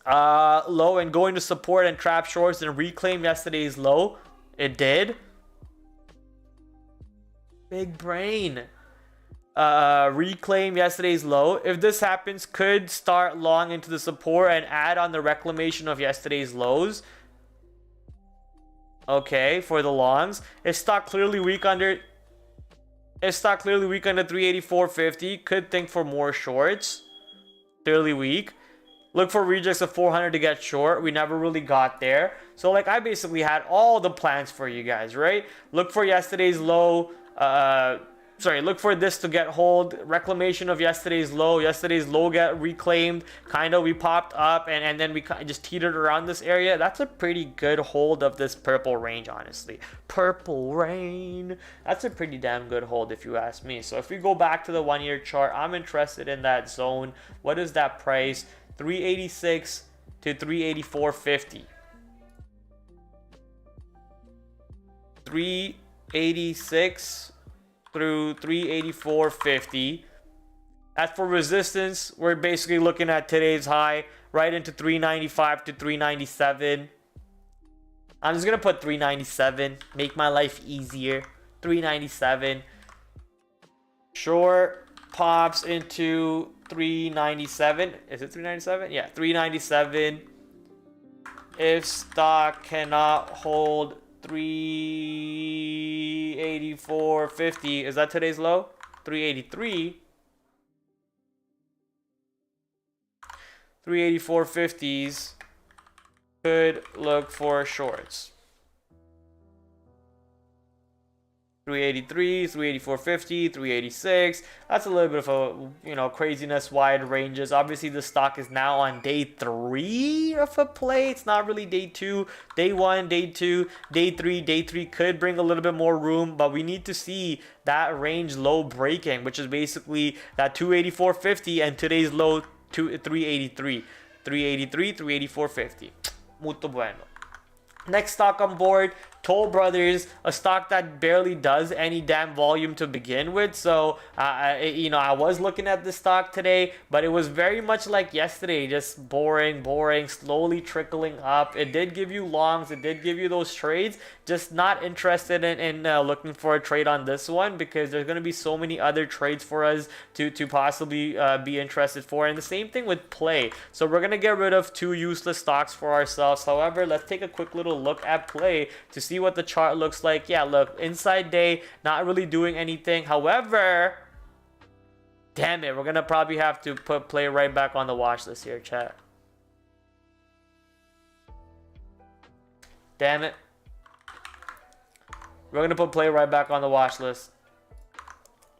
Low, and going to support and trap shorts and reclaim yesterday's low. It did. Big brain. Reclaim yesterday's low. If this happens, could start long into the support and add on the reclamation of yesterday's lows. Okay, for the longs. If stock clearly weak under 384.50, could think for more shorts. Clearly weak. Look for rejects of 400 to get short. We never really got there. So like, I basically had all the plans for you guys, right? Look for yesterday's low. Look for this to get hold. Reclamation of yesterday's low. Yesterday's low get reclaimed. Kind of, we popped up and then we just teetered around this area. That's a pretty good hold of this purple range, honestly. Purple rain. That's a pretty damn good hold if you ask me. So if we go back to the 1-year chart, I'm interested in that zone. What is that price? 386 to 384.50. 386 through 384.50. As for resistance, we're basically looking at today's high right into 395 to 397. I'm just gonna put 397, make my life easier. 397. Short pops into 397. Is it 397? Yeah, 397. if stock cannot hold 384.50. Is that today's low? 383. 384.50s could look for shorts. 383, 384.50, 386. That's a little bit of a, craziness, wide ranges. Obviously, the stock is now on day 3 of a play. It's not really day 2. Day 1, day 2, day 3. Day 3 could bring a little bit more room, but we need to see that range low breaking, which is basically that 284.50 and today's low 383. 383, 384.50. Muito bueno. Next stock on board, Toll Brothers, a stock that barely does any damn volume to begin with. So, I was looking at this stock today, but it was very much like yesterday, just boring, slowly trickling up. It did give you longs, it did give you those trades. Just not interested in looking for a trade on this one because there's going to be so many other trades for us to possibly be interested for. And the same thing with play. So we're going to get rid of 2 useless stocks for ourselves. However, let's take a quick little look at play to see what the chart looks like. Yeah, look, inside day, not really doing anything. However, damn it, we're going to probably have to put play right back on the watch list here, chat. Damn it. We're going to put play right back on the watch list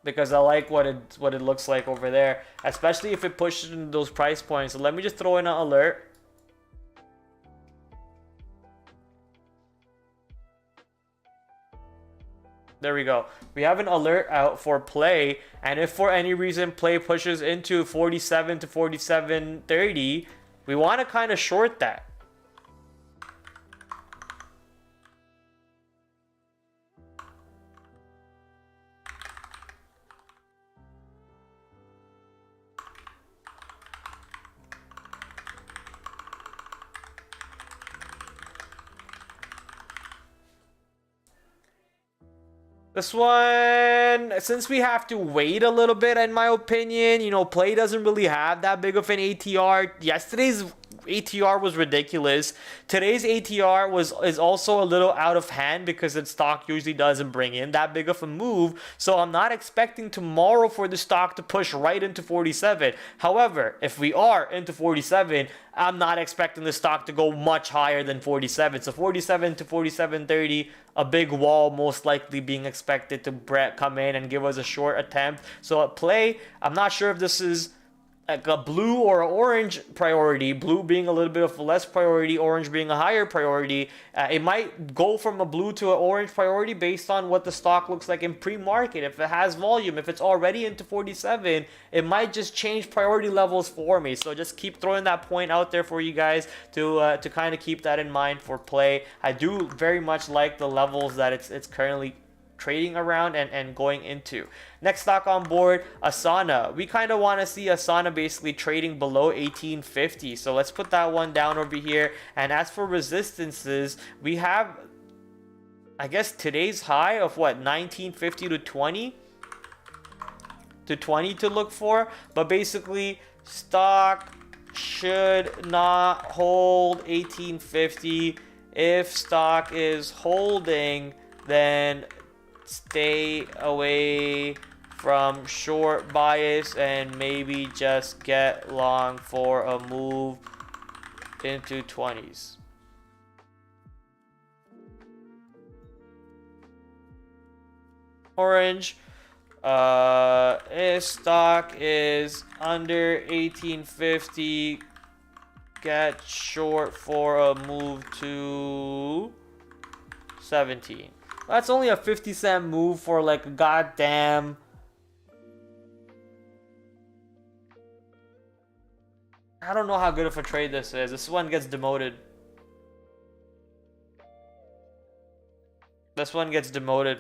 because I like what it looks like over there, especially if it pushes into those price points. So let me just throw in an alert. There we go. We have an alert out for play, and if for any reason play pushes into 47 to 47.30, we want to kind of short that. This one, since we have to wait a little bit, in my opinion, play doesn't really have that big of an ATR. Yesterday's ATR was ridiculous. Today's ATR is also a little out of hand because the stock usually doesn't bring in that big of a move. So I'm not expecting tomorrow for the stock to push right into 47. However, if we are into 47, I'm not expecting the stock to go much higher than 47. So 47 to 47.30, a big wall most likely being expected to come in and give us a short attempt. So at play, I'm not sure if this is like a blue or orange priority, blue being a little bit of a less priority, orange being a higher priority. It might go from a blue to an orange priority based on what the stock looks like in pre-market. If it has volume, if it's already into 47, it might just change priority levels for me. So just keep throwing that point out there for you guys to kind of keep that in mind for play. I do very much like the levels that it's currently trading around and going into. Next stock on board, Asana. We kind of want to see Asana basically trading below 1850. So let's put that one down over here. And as for resistances, we have, I guess, today's high of what, 1950 to 20 to look for. But basically, stock should not hold 1850. If stock is holding, then stay away from short bias and maybe just get long for a move into 20s. Orange, if stock is under 1850, get short for a move to 17. That's only a 50-cent move for like a goddamn. I don't know how good of a trade this is. This one gets demoted. This one gets demoted.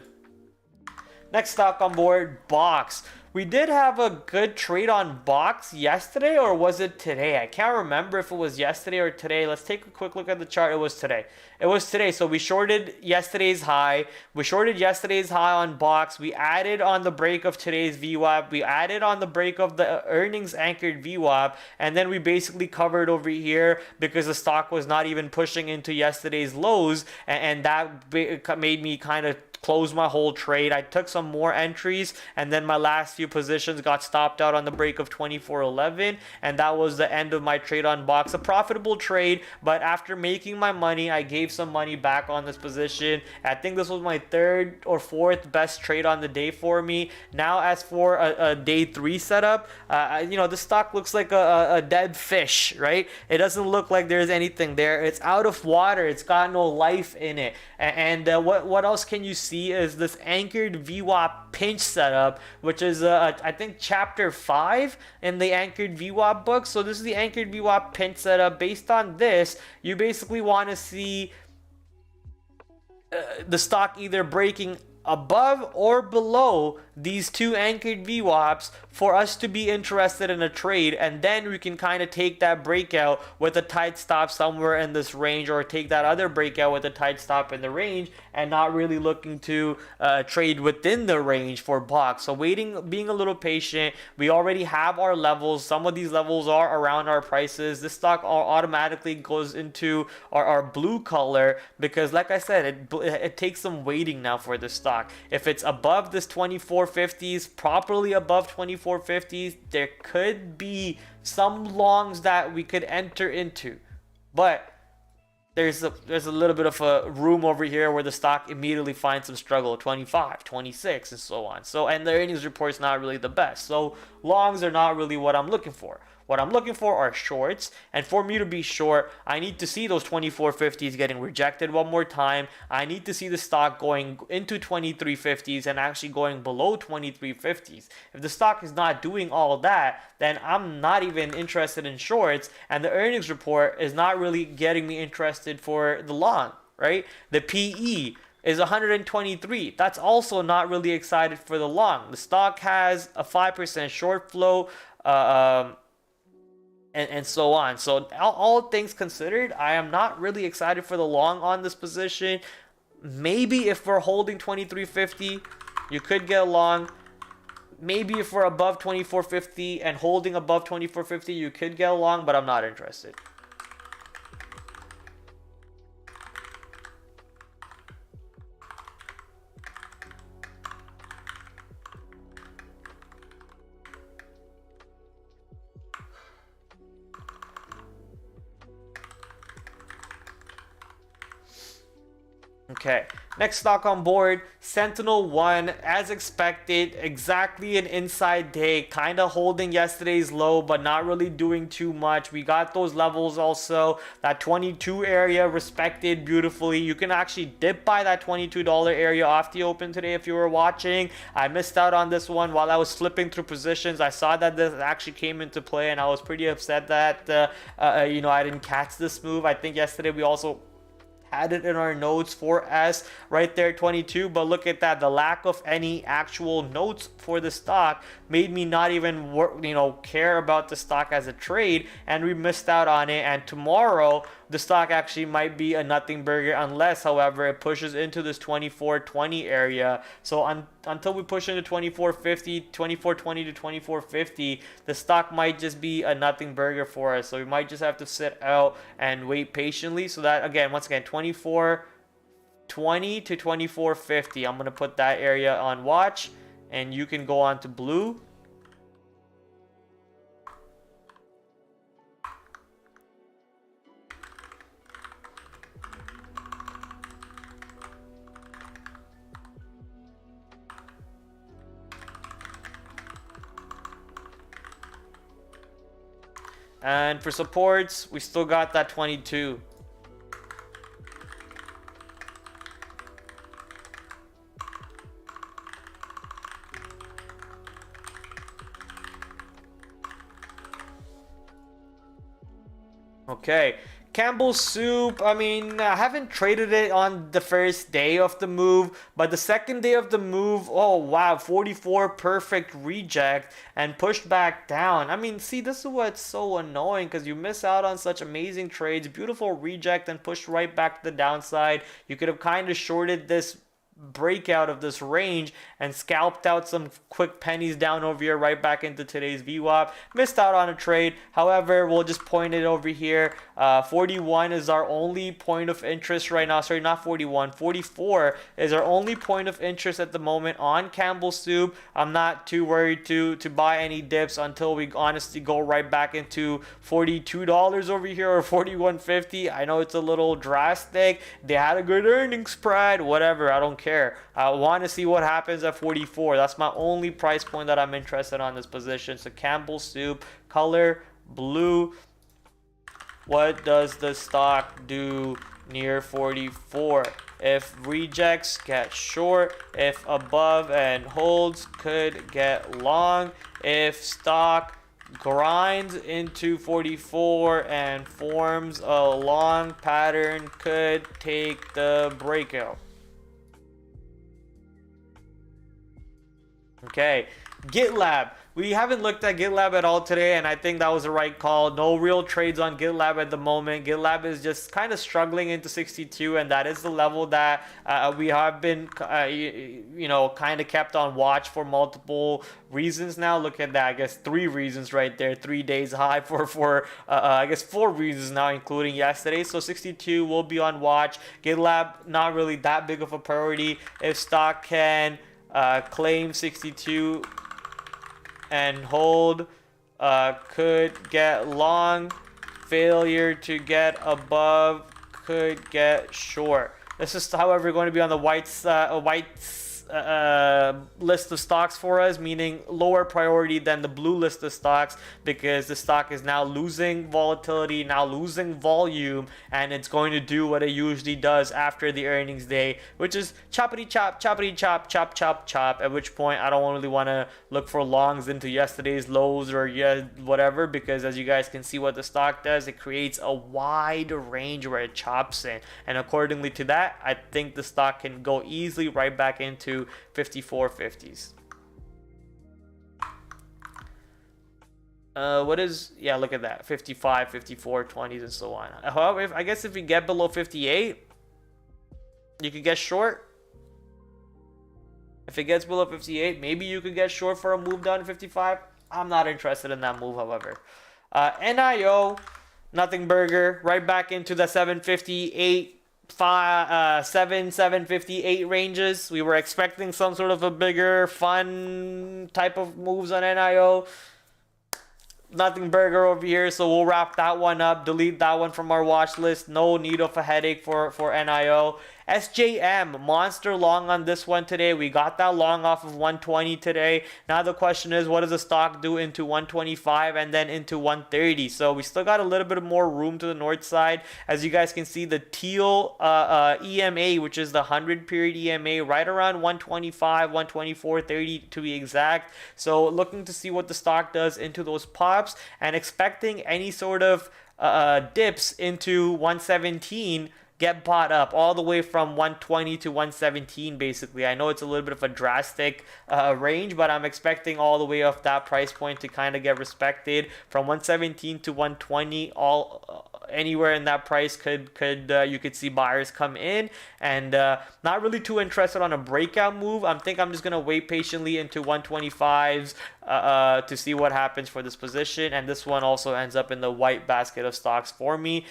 Next stock on board, Box. We did have a good trade on box yesterday, or was it today? I can't remember if it was yesterday or today. Let's take a quick look at the chart. It was today. It was today. So we shorted yesterday's high. We shorted yesterday's high on box. We added on the break of today's VWAP. We added on the break of the earnings anchored VWAP. And then we basically covered over here because the stock was not even pushing into yesterday's lows. And that made me kind of close my whole trade. I took some more entries, and then my last few positions got stopped out on the break of 24.11, and that was the end of my trade on box. A profitable trade, but after making my money, I gave some money back on this position. I think this was my third or fourth best trade on the day for me. Now, as for a day 3 setup, the stock looks like a dead fish, right? It doesn't look like there's anything there. It's out of water. It's got no life in it. And what else can you see is this anchored VWAP pinch setup, which is I think chapter 5 in the anchored VWAP book. So this is the anchored VWAP pinch setup. Based on this, you basically want to see the stock either breaking above or below these two anchored VWAPs for us to be interested in a trade, and then we can kind of take that breakout with a tight stop somewhere in this range, or take that other breakout with a tight stop in the range and not really looking to trade within the range for box. So being a little patient. We already have our levels. Some of these levels are around our prices. This stock automatically goes into our blue color because, like I said, it takes some waiting now for this stock. If it's above this 2450s, properly above 2450s, there could be some longs that we could enter into, but there's a little bit of a room over here where the stock immediately finds some struggle, 25, 26, and so on. So, and the earnings report's not really the best. So longs are not really what I'm looking for. What I'm looking for are shorts, and for me to be short, I need to see those 2450s getting rejected one more time. I need to see the stock going into 2350s and actually going below 2350s. If the stock is not doing all that, then I'm not even interested in shorts, and the earnings report is not really getting me interested for the long, right? The PE is 123. That's also not really excited for the long. The stock has a 5% short flow, and so on. So all things considered, I am not really excited for the long on this position. Maybe if we're holding 2350, you could get a long. Maybe if we're above 2450 and holding above 2450, you could get a long, but I'm not interested. Okay, next stock on board, Sentinel 1, as expected, exactly an inside day, kind of holding yesterday's low, but not really doing too much. We got those levels also, that 22 area respected beautifully. You can actually dip by that $22 area off the open today if you were watching. I missed out on this one while I was flipping through positions. I saw that this actually came into play, and I was pretty upset that, I didn't catch this move. I think yesterday we also had it in our notes for S right there, 22, but look at that. The lack of any actual notes for the stock made me not even care about the stock as a trade, and we missed out on it. And tomorrow the stock actually might be a nothing burger unless, however, it pushes into this 2420 area. So until we push into 2450, 2420 to 2450, the stock might just be a nothing burger for us. So we might just have to sit out and wait patiently. So that, once again, 2420 to 2450. I'm going to put that area on watch, and you can go on to blue. And for supports, we still got that 22. Okay, Campbell's Soup, I mean, I haven't traded it on the first day of the move, but the second day of the move, oh wow, 44 perfect reject and pushed back down. I mean, see, this is what's so annoying because you miss out on such amazing trades. Beautiful reject and pushed right back to the downside. You could have kind of shorted this breakout of this range and scalped out some quick pennies down over here right back into today's VWAP. Missed out on a trade. However, we'll just point it over here. 41 is our only point of interest right now. Sorry, not 41. 44 is our only point of interest at the moment on Campbell's Soup. I'm not too worried to buy any dips until we honestly go right back into $42 over here or 41.50. I know it's a little drastic. They had a good earnings spread. Whatever. I don't care. I want to see what happens at 44. That's my only price point that I'm interested on this position. So Campbell's Soup, color blue. What does the stock do near 44? If rejects, get short. If above and holds, could get long. If stock grinds into 44 and forms a long pattern, could take the breakout. Okay, GitLab. We haven't looked at GitLab at all today, and I think that was the right call. No real trades on GitLab at the moment. GitLab is just kind of struggling into 62, and that is the level that we have been, kind of kept on watch for multiple reasons now. Look at that. I guess 3 reasons right there. 3 days high for I guess 4 reasons now, including yesterday. So 62 will be on watch. GitLab, not really that big of a priority. If stock can claim 62 and hold, could get long. Failure to get above, could get short. This is, however, going to be on the white list of stocks for us, meaning lower priority than the blue list of stocks, because the stock is now losing volatility, now losing volume, and it's going to do what it usually does after the earnings day, which is choppity chop, choppity chop, chop chop chop, at which point I don't really want to look for longs into yesterday's lows or whatever, because as you guys can see what the stock does, it creates a wide range where it chops in, and accordingly to that, I think the stock can go easily right back into 54.50s. Look at that, 55, 54, 20s, and so on. However, I guess if you get below 58, you could get short. If it gets below 58, maybe you could get short for a move down to 55. I'm not interested in that move, however. NIO, nothing burger, right back into the 758 758 ranges. We were expecting some sort of a bigger fun type of moves on NIO. Nothing burger over here, so we'll wrap that one up, delete that one from our watch list. No need of a headache for NIO. SJM, monster long on this one today. We got that long off of 120 today. Now the question is, what does the stock do into 125 and then into 130? So we still got a little bit more room to the north side. As you guys can see, the teal EMA, which is the 100 period EMA, right around 125, 124.30 to be exact. So looking to see what the stock does into those pops and expecting any sort of dips into 117 get bought up all the way from 120 to 117 basically. I know it's a little bit of a drastic range, but I'm expecting all the way off that price point to kind of get respected. From 117 to 120, all anywhere in that price could you could see buyers come in, and not really too interested on a breakout move. I'm just gonna wait patiently into 125s to see what happens for this position, and this one also ends up in the white basket of stocks for me.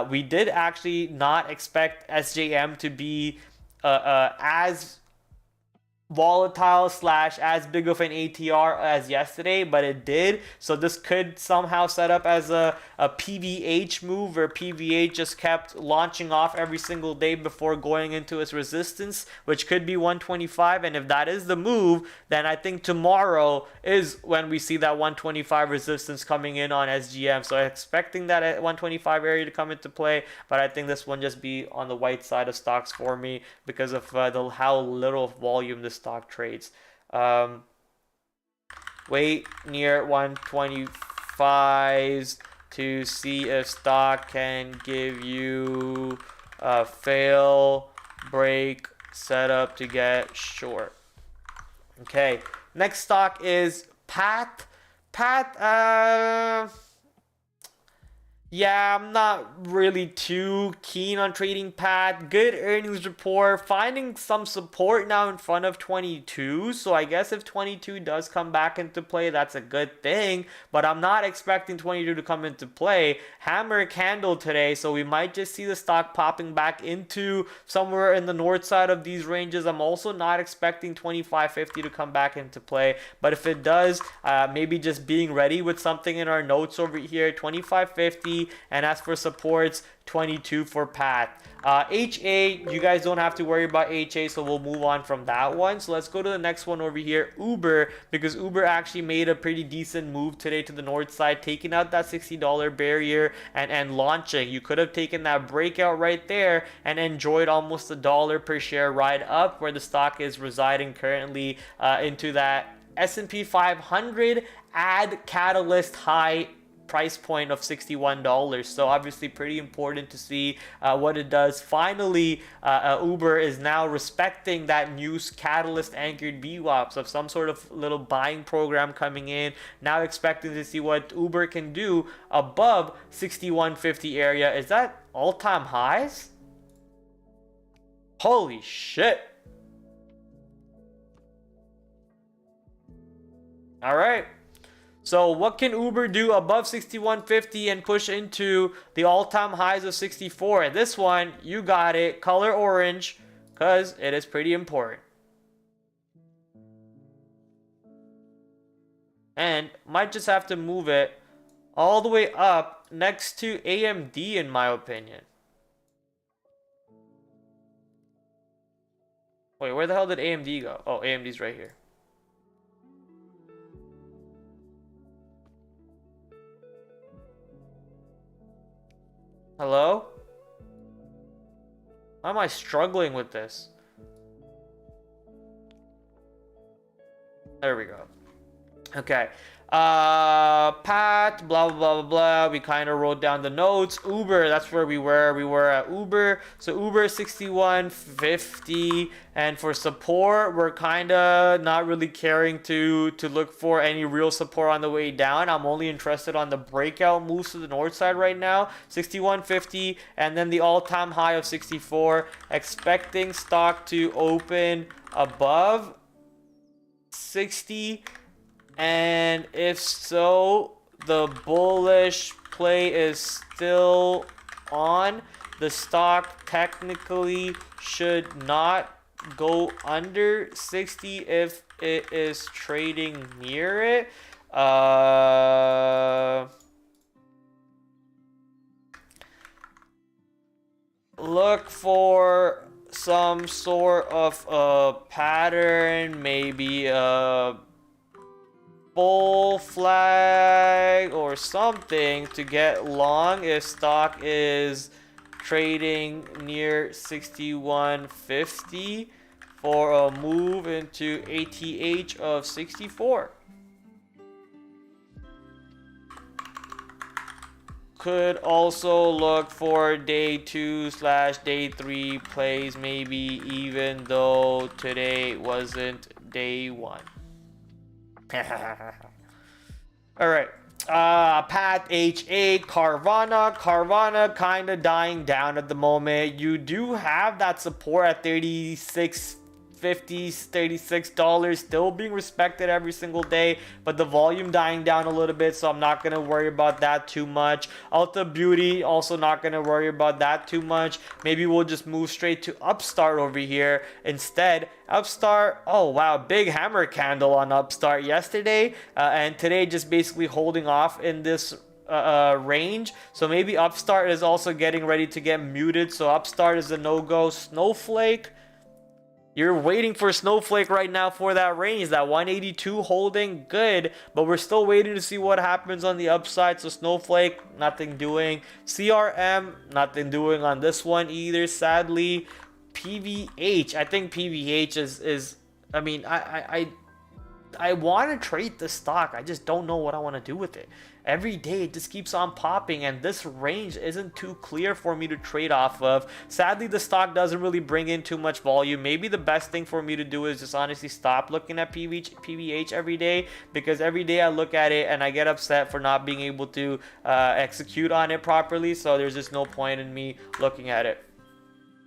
We did actually not expect SJM to be as volatile / as big of an ATR as yesterday, but it did. So this could somehow set up as a PVH move, where PVH just kept launching off every single day before going into its resistance, which could be 125. And if that is the move, then I think tomorrow is when we see that 125 resistance coming in on SGM. So expecting that at 125 area to come into play, but I think this one just be on the white side of stocks for me because of how little volume this stock trades. Wait near 125s to see if stock can give you a fail break setup to get short. Okay, next stock is Pat. Yeah, I'm not really too keen on trading Pat. Good earnings report, finding some support now in front of 22. So I guess if 22 does come back into play, that's a good thing. But I'm not expecting 22 to come into play. Hammer candle today, so we might just see the stock popping back into somewhere in the north side of these ranges. I'm also not expecting 25.50 to come back into play. But if it does, maybe just being ready with something in our notes over here, 25.50. And as for supports, 22 for Pat. HA, you guys don't have to worry about HA, so we'll move on from that one. So let's go to the next one over here, Uber, because Uber actually made a pretty decent move today to the north side, taking out that $60 barrier and launching. You could have taken that breakout right there and enjoyed almost $1 per share ride up where the stock is residing currently into that S&P 500 add catalyst high price point of $61. So obviously pretty important to see what it does. Finally, Uber is now respecting that new catalyst anchored VWAPs of some sort of little buying program coming in. Now expecting to see what Uber can do above 61.50 area. Is that all-time highs? Holy shit. All right. So what can Uber do above 61.50 and push into the all-time highs of 64? And this one, you got it, color orange, because it is pretty important. And might just have to move it all the way up next to AMD in my opinion. Wait, where the hell did AMD go? Oh, AMD's right here. Hello? Why am I struggling with this? There we go. Okay. Pat, blah, blah, blah, blah. We kind of wrote down the notes. Uber, that's where we were. We were at Uber. So Uber 61.50. And for support, we're kind of not really caring to look for any real support on the way down. I'm only interested on the breakout moves to the north side right now. 61.50. And then the all-time high of 64. Expecting stock to open above 60. And if so, the bullish play is still on. The stock technically should not go under 60 if it is trading near it. Look for some sort of a pattern, maybe a bull flag or something to get long if stock is trading near 61.50 for a move into ATH of 64. Could also look for day 2/day 3 plays, maybe, even though today wasn't day 1. All right. Pat, HA, Carvana kind of dying down at the moment. You do have that support at $36.50, $36 still being respected every single day, but the volume dying down a little bit, so I'm not going to worry about that too much. Ulta Beauty, also not going to worry about that too much. Maybe we'll just move straight to Upstart over here instead. Upstart, oh wow, big hammer candle on Upstart yesterday, and today just basically holding off in this range. So maybe Upstart is also getting ready to get muted, so Upstart is a no-go. Snowflake, you're waiting for Snowflake right now for that range, that 182 holding good, but we're still waiting to see what happens on the upside. So Snowflake, nothing doing. CRM, nothing doing on this one either, sadly. PVH, I think PVH is I mean, I I want to trade the stock. I just don't know what I want to do with it. Every day it just keeps on popping, and this range isn't too clear for me to trade off of. Sadly, the stock doesn't really bring in too much volume. Maybe the best thing for me to do is just honestly stop looking at PVH every day, because every day I look at it and I get upset for not being able to execute on it properly. So there's just no point in me looking at it.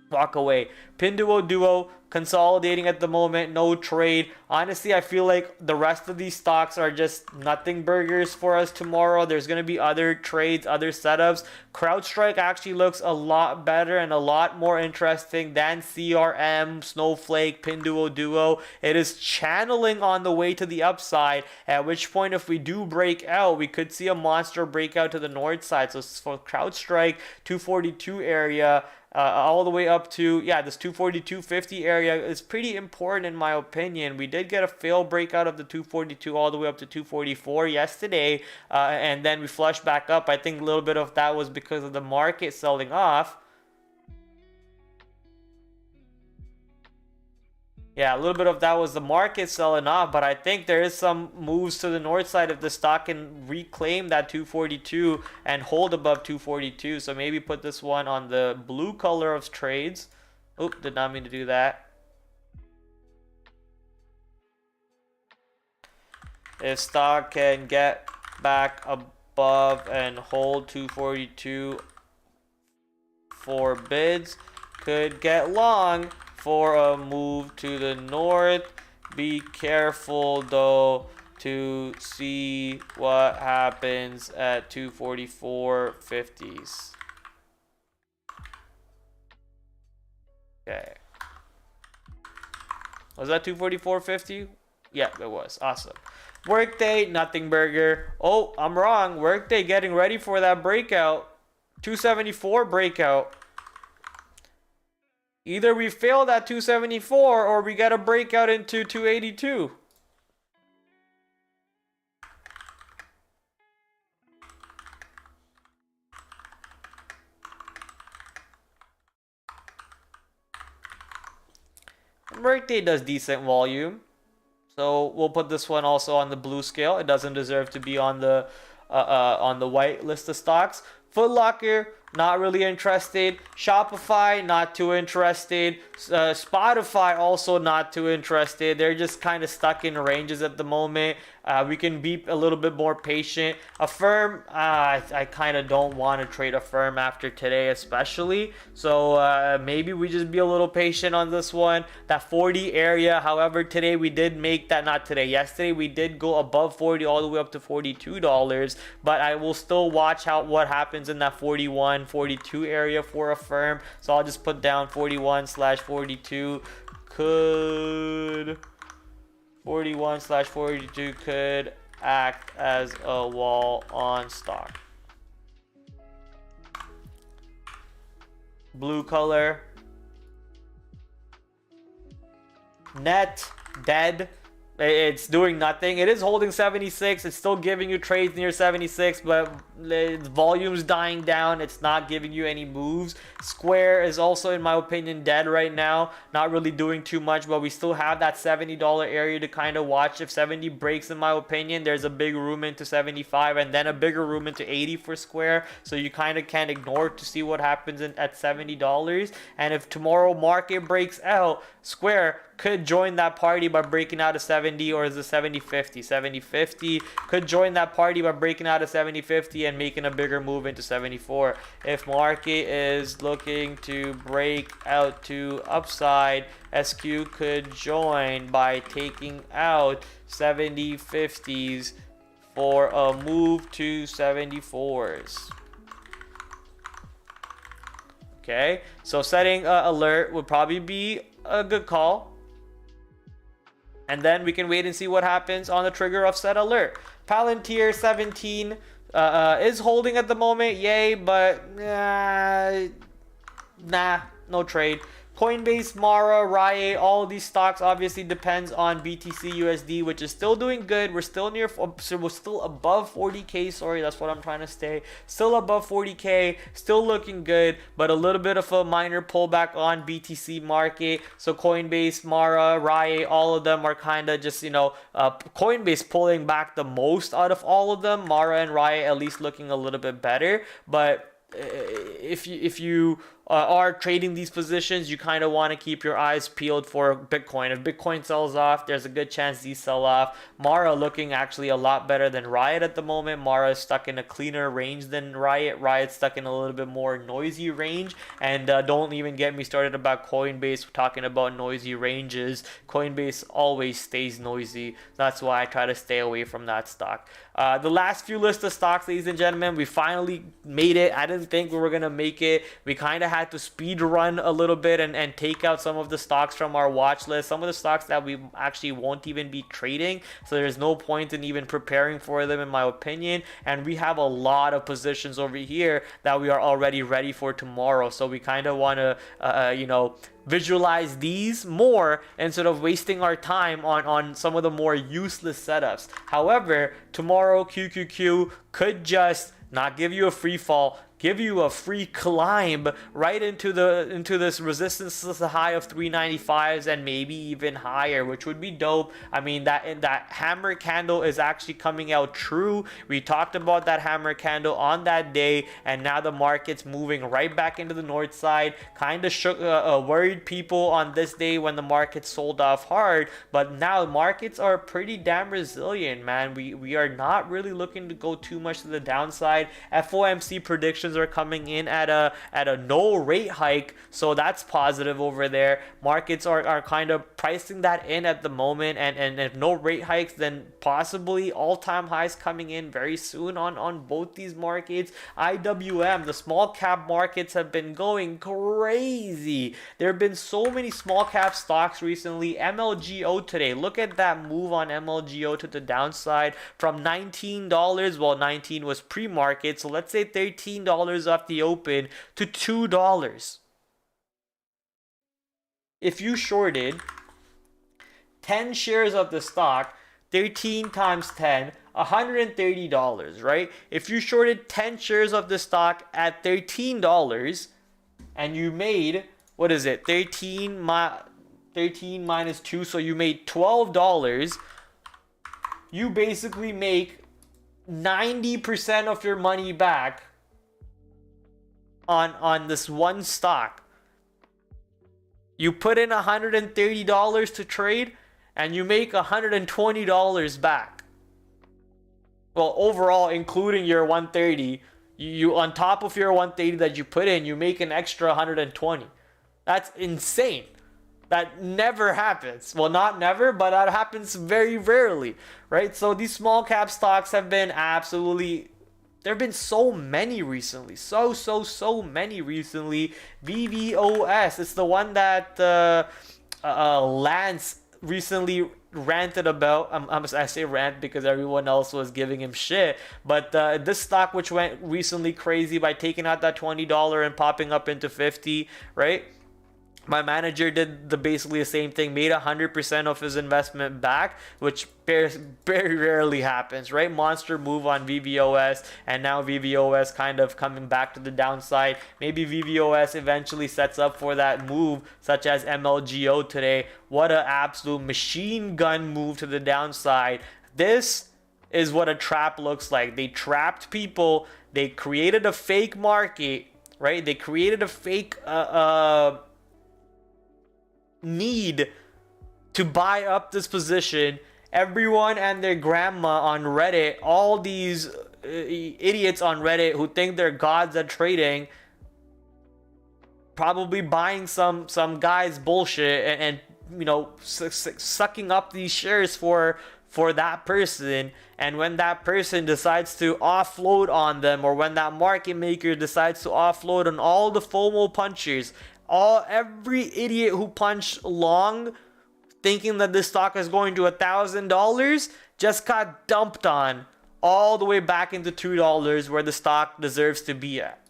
Walk away. Pinduoduo consolidating at the moment, no trade. Honestly, I feel like the rest of these stocks are just nothing burgers for us tomorrow. There's going to be other trades, other setups. CrowdStrike actually looks a lot better and a lot more interesting than CRM, Snowflake, Pinduoduo. It is channeling on the way to the upside, at which point if we do break out, we could see a monster breakout to the north side. So for CrowdStrike, 242 area, all the way up to, yeah, this 242.50 area is pretty important in my opinion. We did get a fail breakout of the 242 all the way up to 244 yesterday, and then we flushed back up. I think a little bit of that was because of the market selling off. Yeah, a little bit of that was the market selling off, but I think there is some moves to the north side if the stock can reclaim that 242 and hold above 242. So maybe put this one on the blue color of trades. Oop, did not mean to do that. If stock can get back above and hold 242 for bids, could get long for a move to the north. Be careful though to see what happens at 244.50s. Okay. Was that 244.50? Yeah, it was. Awesome. Workday, nothing burger. Oh, I'm wrong. Workday getting ready for that breakout. 274 breakout. Either we failed at 274 or we get a breakout into 282. Workday does decent volume. So we'll put this one also on the blue scale. It doesn't deserve to be on the white list of stocks. Foot Locker, not really interested. Shopify, not too interested. Spotify, also not too interested. They're just kind of stuck in ranges at the moment. We can be a little bit more patient. Affirm, I kind of don't want to trade Affirm after today especially. So maybe we just be a little patient on this one. That 40 area, however, today we did make that, not today, yesterday we did go above 40 all the way up to $42. But I will still watch out what happens in that 41, 42 area for Affirm. So I'll just put down 41/42. Could 41/42 could act as a wall on stock. Blue color. Net dead. It's doing nothing. It is holding 76. It's still giving you trades near 76, but its volume's dying down. It's not giving you any moves. Square is also, in my opinion, dead right now. Not really doing too much, but we still have that $70 area to kind of watch. If 70 breaks, in my opinion, there's a big room into 75 and then a bigger room into 80 for Square. So you kind of can't ignore to see what happens at $70. And if tomorrow market breaks out, Square could join that party by breaking out of 70, or is it 70.50? 70.50 could join that party by breaking out of 70.50 and making a bigger move into 74. If market is looking to break out to upside, SQ could join by taking out 70.50s for a move to 74s. Okay, so setting alert would probably be a good call. And then we can wait and see what happens on the trigger of set alert. Palantir 17 is holding at the moment, yay, but nah, no trade. Coinbase, Mara, Riot, all of these stocks obviously depends on BTC USD, which is still doing good. We're still we're still above 40k. Sorry, that's what I'm trying to say. Still above 40k, still looking good, but a little bit of a minor pullback on BTC market. So Coinbase, Mara, Riot, all of them are kind of just, Coinbase pulling back the most out of all of them. Mara and Riot at least looking a little bit better, but if you are trading these positions, you kind of want to keep your eyes peeled for Bitcoin. If Bitcoin sells off, there's a good chance these sell off. Mara looking actually a lot better than Riot at the moment. Mara is stuck in a cleaner range than Riot. Riot's stuck in a little bit more noisy range. And don't even get me started about Coinbase. We're talking about noisy ranges. Coinbase always stays noisy. That's why I try to stay away from that stock. The last few list of stocks, ladies and gentlemen, we finally made it. I didn't think we were going to make it. We kind of had to speed run a little bit and take out some of the stocks from our watch list, some of the stocks that we actually won't even be trading, so there's no point in even preparing for them, in my opinion. And we have a lot of positions over here that we are already ready for tomorrow, so we kind of want to visualize these more instead of wasting our time on some of the more useless setups. However, tomorrow QQQ could just not give you a free fall, give you a free climb right into this resistance high of 395s and maybe even higher, which would be dope. I mean, that hammer candle is actually coming out true. We talked about that hammer candle on that day, and now the market's moving right back into the north side. Kind of shook worried people on this day when the market sold off hard, but now markets are pretty damn resilient, man. We are not really looking to go too much to the downside. FOMC predictions are coming in at a no rate hike, so that's positive over there. Markets are kind of pricing that in at the moment, and if no rate hikes, then possibly all-time highs coming in very soon on both these markets. IWM, the small cap markets have been going crazy. There have been so many small cap stocks recently. MLGO today, look at that move on MLGO to the downside from $19, well, 19 was pre-market, so let's say $13 off the open to $2. If you shorted 10 shares of the stock, 13 times 10, $130, right? If you shorted 10 shares of the stock at $13 and you made, what is it, 13 minus 2, so you made $12, you basically make 90% of your money back on this one stock. You put in $130 to trade and you make $120 back. Well, overall, including your 130, you on top of your 130 that you put in, you make an extra 120. That's insane. That never happens. Well, not never, but that happens very rarely, right? So these small cap stocks have been absolutely, there have been so many recently. So many recently. VVOS, it's the one that Lance recently ranted about. I say rant because everyone else was giving him shit, but this stock, which went recently crazy by taking out that $20 and popping up into 50, right? My manager did basically the same thing, made 100% of his investment back, which very rarely happens, right? Monster move on VVOS, and now VVOS kind of coming back to the downside. Maybe VVOS eventually sets up for that move, such as MLGO today. What an absolute machine gun move to the downside. This is what a trap looks like. They trapped people. They created a fake market, right? They created a fake need to buy up this position. Everyone and their grandma on Reddit, all these idiots on Reddit who think they're gods at trading, probably buying some guy's bullshit and sucking up these shares for that person. And when that person decides to offload on them, or when that market maker decides to offload on all the FOMO punchers, every idiot who punched long thinking that this stock is going to $1,000 just got dumped on all the way back into $2 where the stock deserves to be at.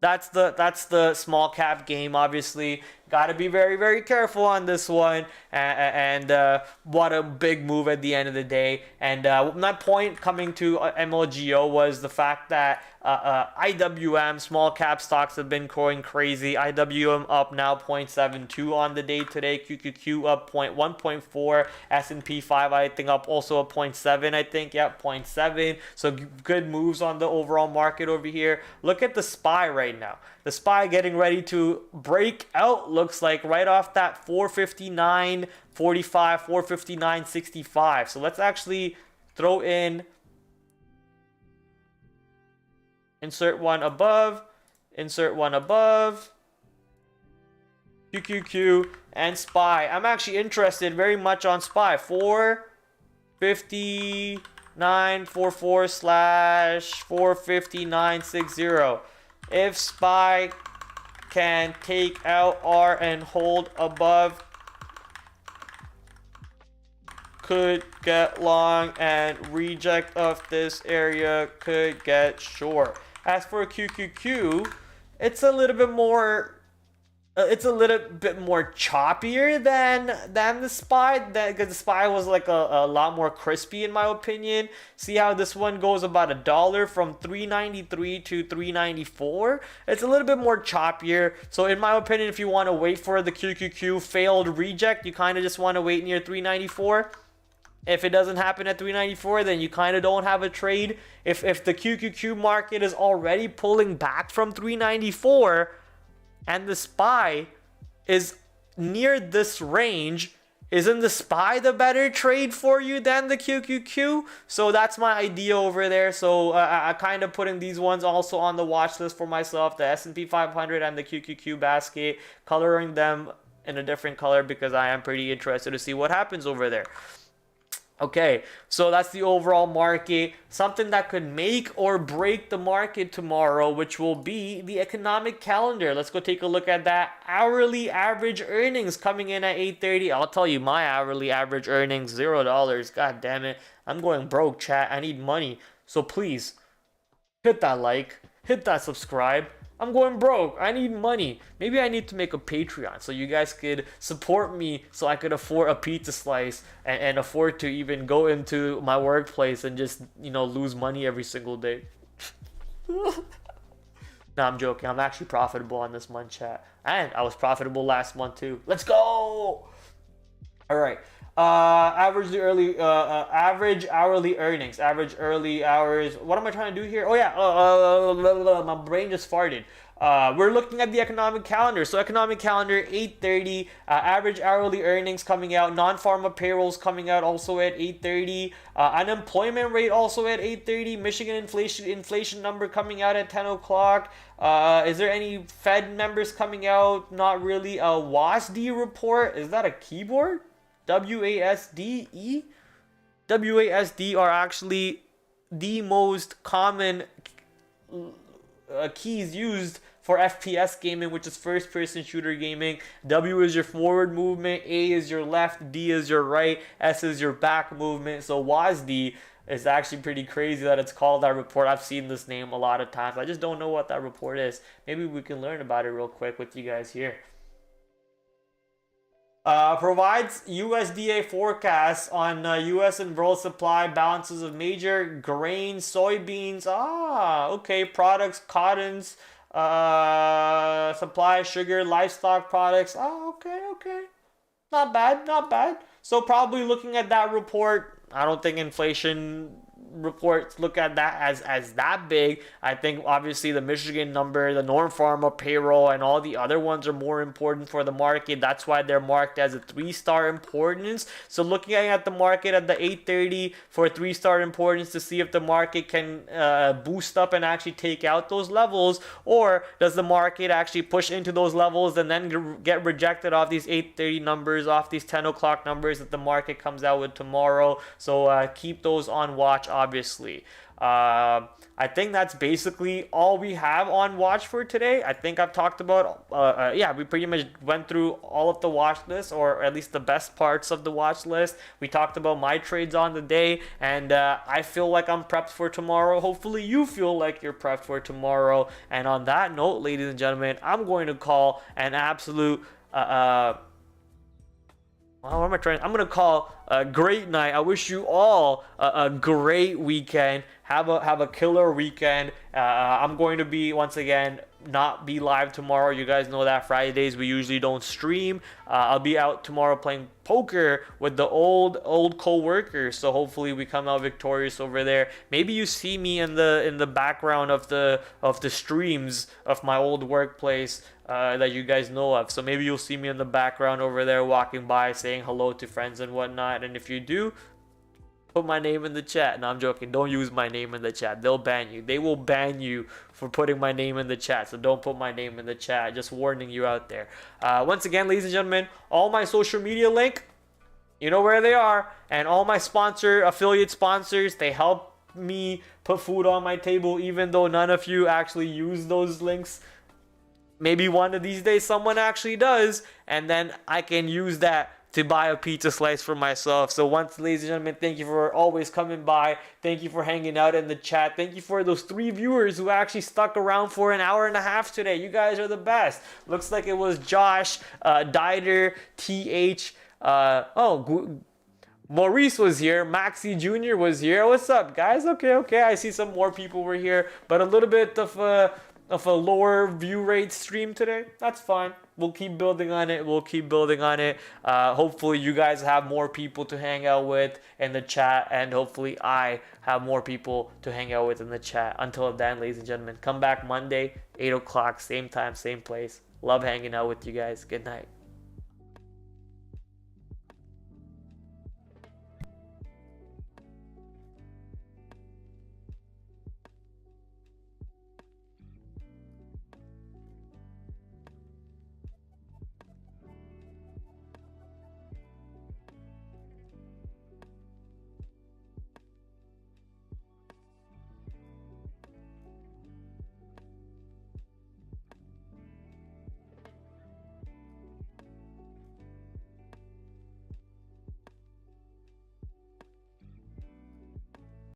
That's the small cap game. Obviously, got to be very very careful on this one. And what a big move at the end of the day. And my point coming to MLGO was the fact that IWM small cap stocks have been going crazy. IWM up now 0.72 on the day today. QQQ up 1.4. S&P 5 I think up also a zero point 0.7. I think, yeah, 0.7. So good moves on the overall market over here. Look at the SPY right now. The SPY getting ready to break out, looks like, right off that 459.45, 459.65. So let's actually throw in, insert one above, QQQ, and SPY. I'm actually interested very much on SPY. 459.44 slash 459.60. If SPY can take out R and hold above, could get long, and reject of this area could get short. As for QQQ, it's a little bit more choppier than the SPY, because the SPY was like a lot more crispy in my opinion. See how this one goes about $1 from 393 to 394. It's a little bit more choppier. So in my opinion, if you want to wait for the QQQ failed reject, you kind of just want to wait near 394. If it doesn't happen at 394, then you kind of don't have a trade. If the QQQ market is already pulling back from 394 and the SPY is near this range, isn't the SPY the better trade for you than the QQQ? So that's my idea over there. So I kind of putting these ones also on the watch list for myself, the S&P 500 and the QQQ basket, coloring them in a different color because I am pretty interested to see what happens over there. Okay, so that's the overall market. Something that could make or break the market tomorrow, which will be the economic calendar. Let's go take a look at that. Hourly average earnings coming in at 8:30. I'll tell you my hourly average earnings, $0. God damn it. I'm going broke, chat. I need money. So please, hit that like, hit that subscribe. I'm going broke. I need money. Maybe I need to make a Patreon so you guys could support me so I could afford a pizza slice and afford to even go into my workplace and just, lose money every single day. No, I'm joking. I'm actually profitable on this month, chat. And I was profitable last month too. Let's go! All right. Average hourly earnings, average early hours. What am I trying to do here? Oh yeah, my brain just farted. We're looking at the economic calendar. So economic calendar 8:30. Average hourly earnings coming out. Non-pharma payrolls coming out also at 8:30. Unemployment rate also at 8:30. Michigan inflation number coming out at 10 o'clock. Is there any Fed members coming out? Not really. A WASD report. Is that a keyboard? WASDE? WASD are actually the most common keys used for FPS gaming, which is first person shooter gaming. W is your forward movement, A is your left, D is your right, S is your back movement. So WASD is actually pretty crazy that it's called that report. I've seen this name a lot of times. I just don't know what that report is. Maybe we can learn about it real quick with you guys here. Provides USDA forecasts on U.S. and world supply balances of major grains, soybeans, okay, products, cottons, supply, sugar, livestock products. Okay. Not bad. So probably looking at that report, I don't think inflation reports look at that as that big. I think obviously the Michigan number, the Norm Pharma payroll, and all the other ones are more important for the market. That's why they're marked as a 3-star importance. So looking at the market at the 8:30 for 3-star importance to see if the market can boost up and actually take out those levels, or does the market actually push into those levels and then get rejected off these 8:30 numbers, off these 10 o'clock numbers that the market comes out with tomorrow. So keep those on watch, obviously. obviously. I think that's basically all we have on watch for today. I think I've talked about, yeah, we pretty much went through all of the watch list, or at least the best parts of the watch list. We talked about my trades on the day, and I feel like I'm prepped for tomorrow. Hopefully you feel like you're prepped for tomorrow. And on that note, ladies and gentlemen, I'm going to call an absolute what am I trying? I'm gonna call a great night. I wish you all a great weekend. Have a killer weekend. I'm going to be, once again, not be live tomorrow. You guys know that Fridays we usually don't stream. I'll be out tomorrow playing poker with the old co-workers. So hopefully we come out victorious over there. Maybe you see me in the background of the streams of my old workplace that you guys know of. So maybe you'll see me in the background over there walking by, saying hello to friends and whatnot. And if you do, put my name in the chat. No, I'm joking. Don't use my name in the chat. They'll ban you. They will ban you for putting my name in the chat. So don't put my name in the chat. Just warning you out there. Once again, ladies and gentlemen, all my social media link, you know where they are. And all my affiliate sponsors, they help me put food on my table, even though none of you actually use those links. Maybe one of these days someone actually does, and then I can use that to buy a pizza slice for myself. So once, ladies and gentlemen, thank you for always coming by. Thank you for hanging out in the chat. Thank you for those 3 viewers who actually stuck around for an hour and a half today. You guys are the best. Looks like it was Josh, Dider, TH, Maurice was here. Maxi Jr. was here. What's up, guys? Okay. I see some more people were here, but a little bit of a lower view rate stream today. That's fine. We'll keep building on it. Hopefully you guys have more people to hang out with in the chat, and hopefully I have more people to hang out with in the chat. Until then, ladies and gentlemen, come back Monday, 8 o'clock, same time, same place. Love hanging out with you guys. Good night.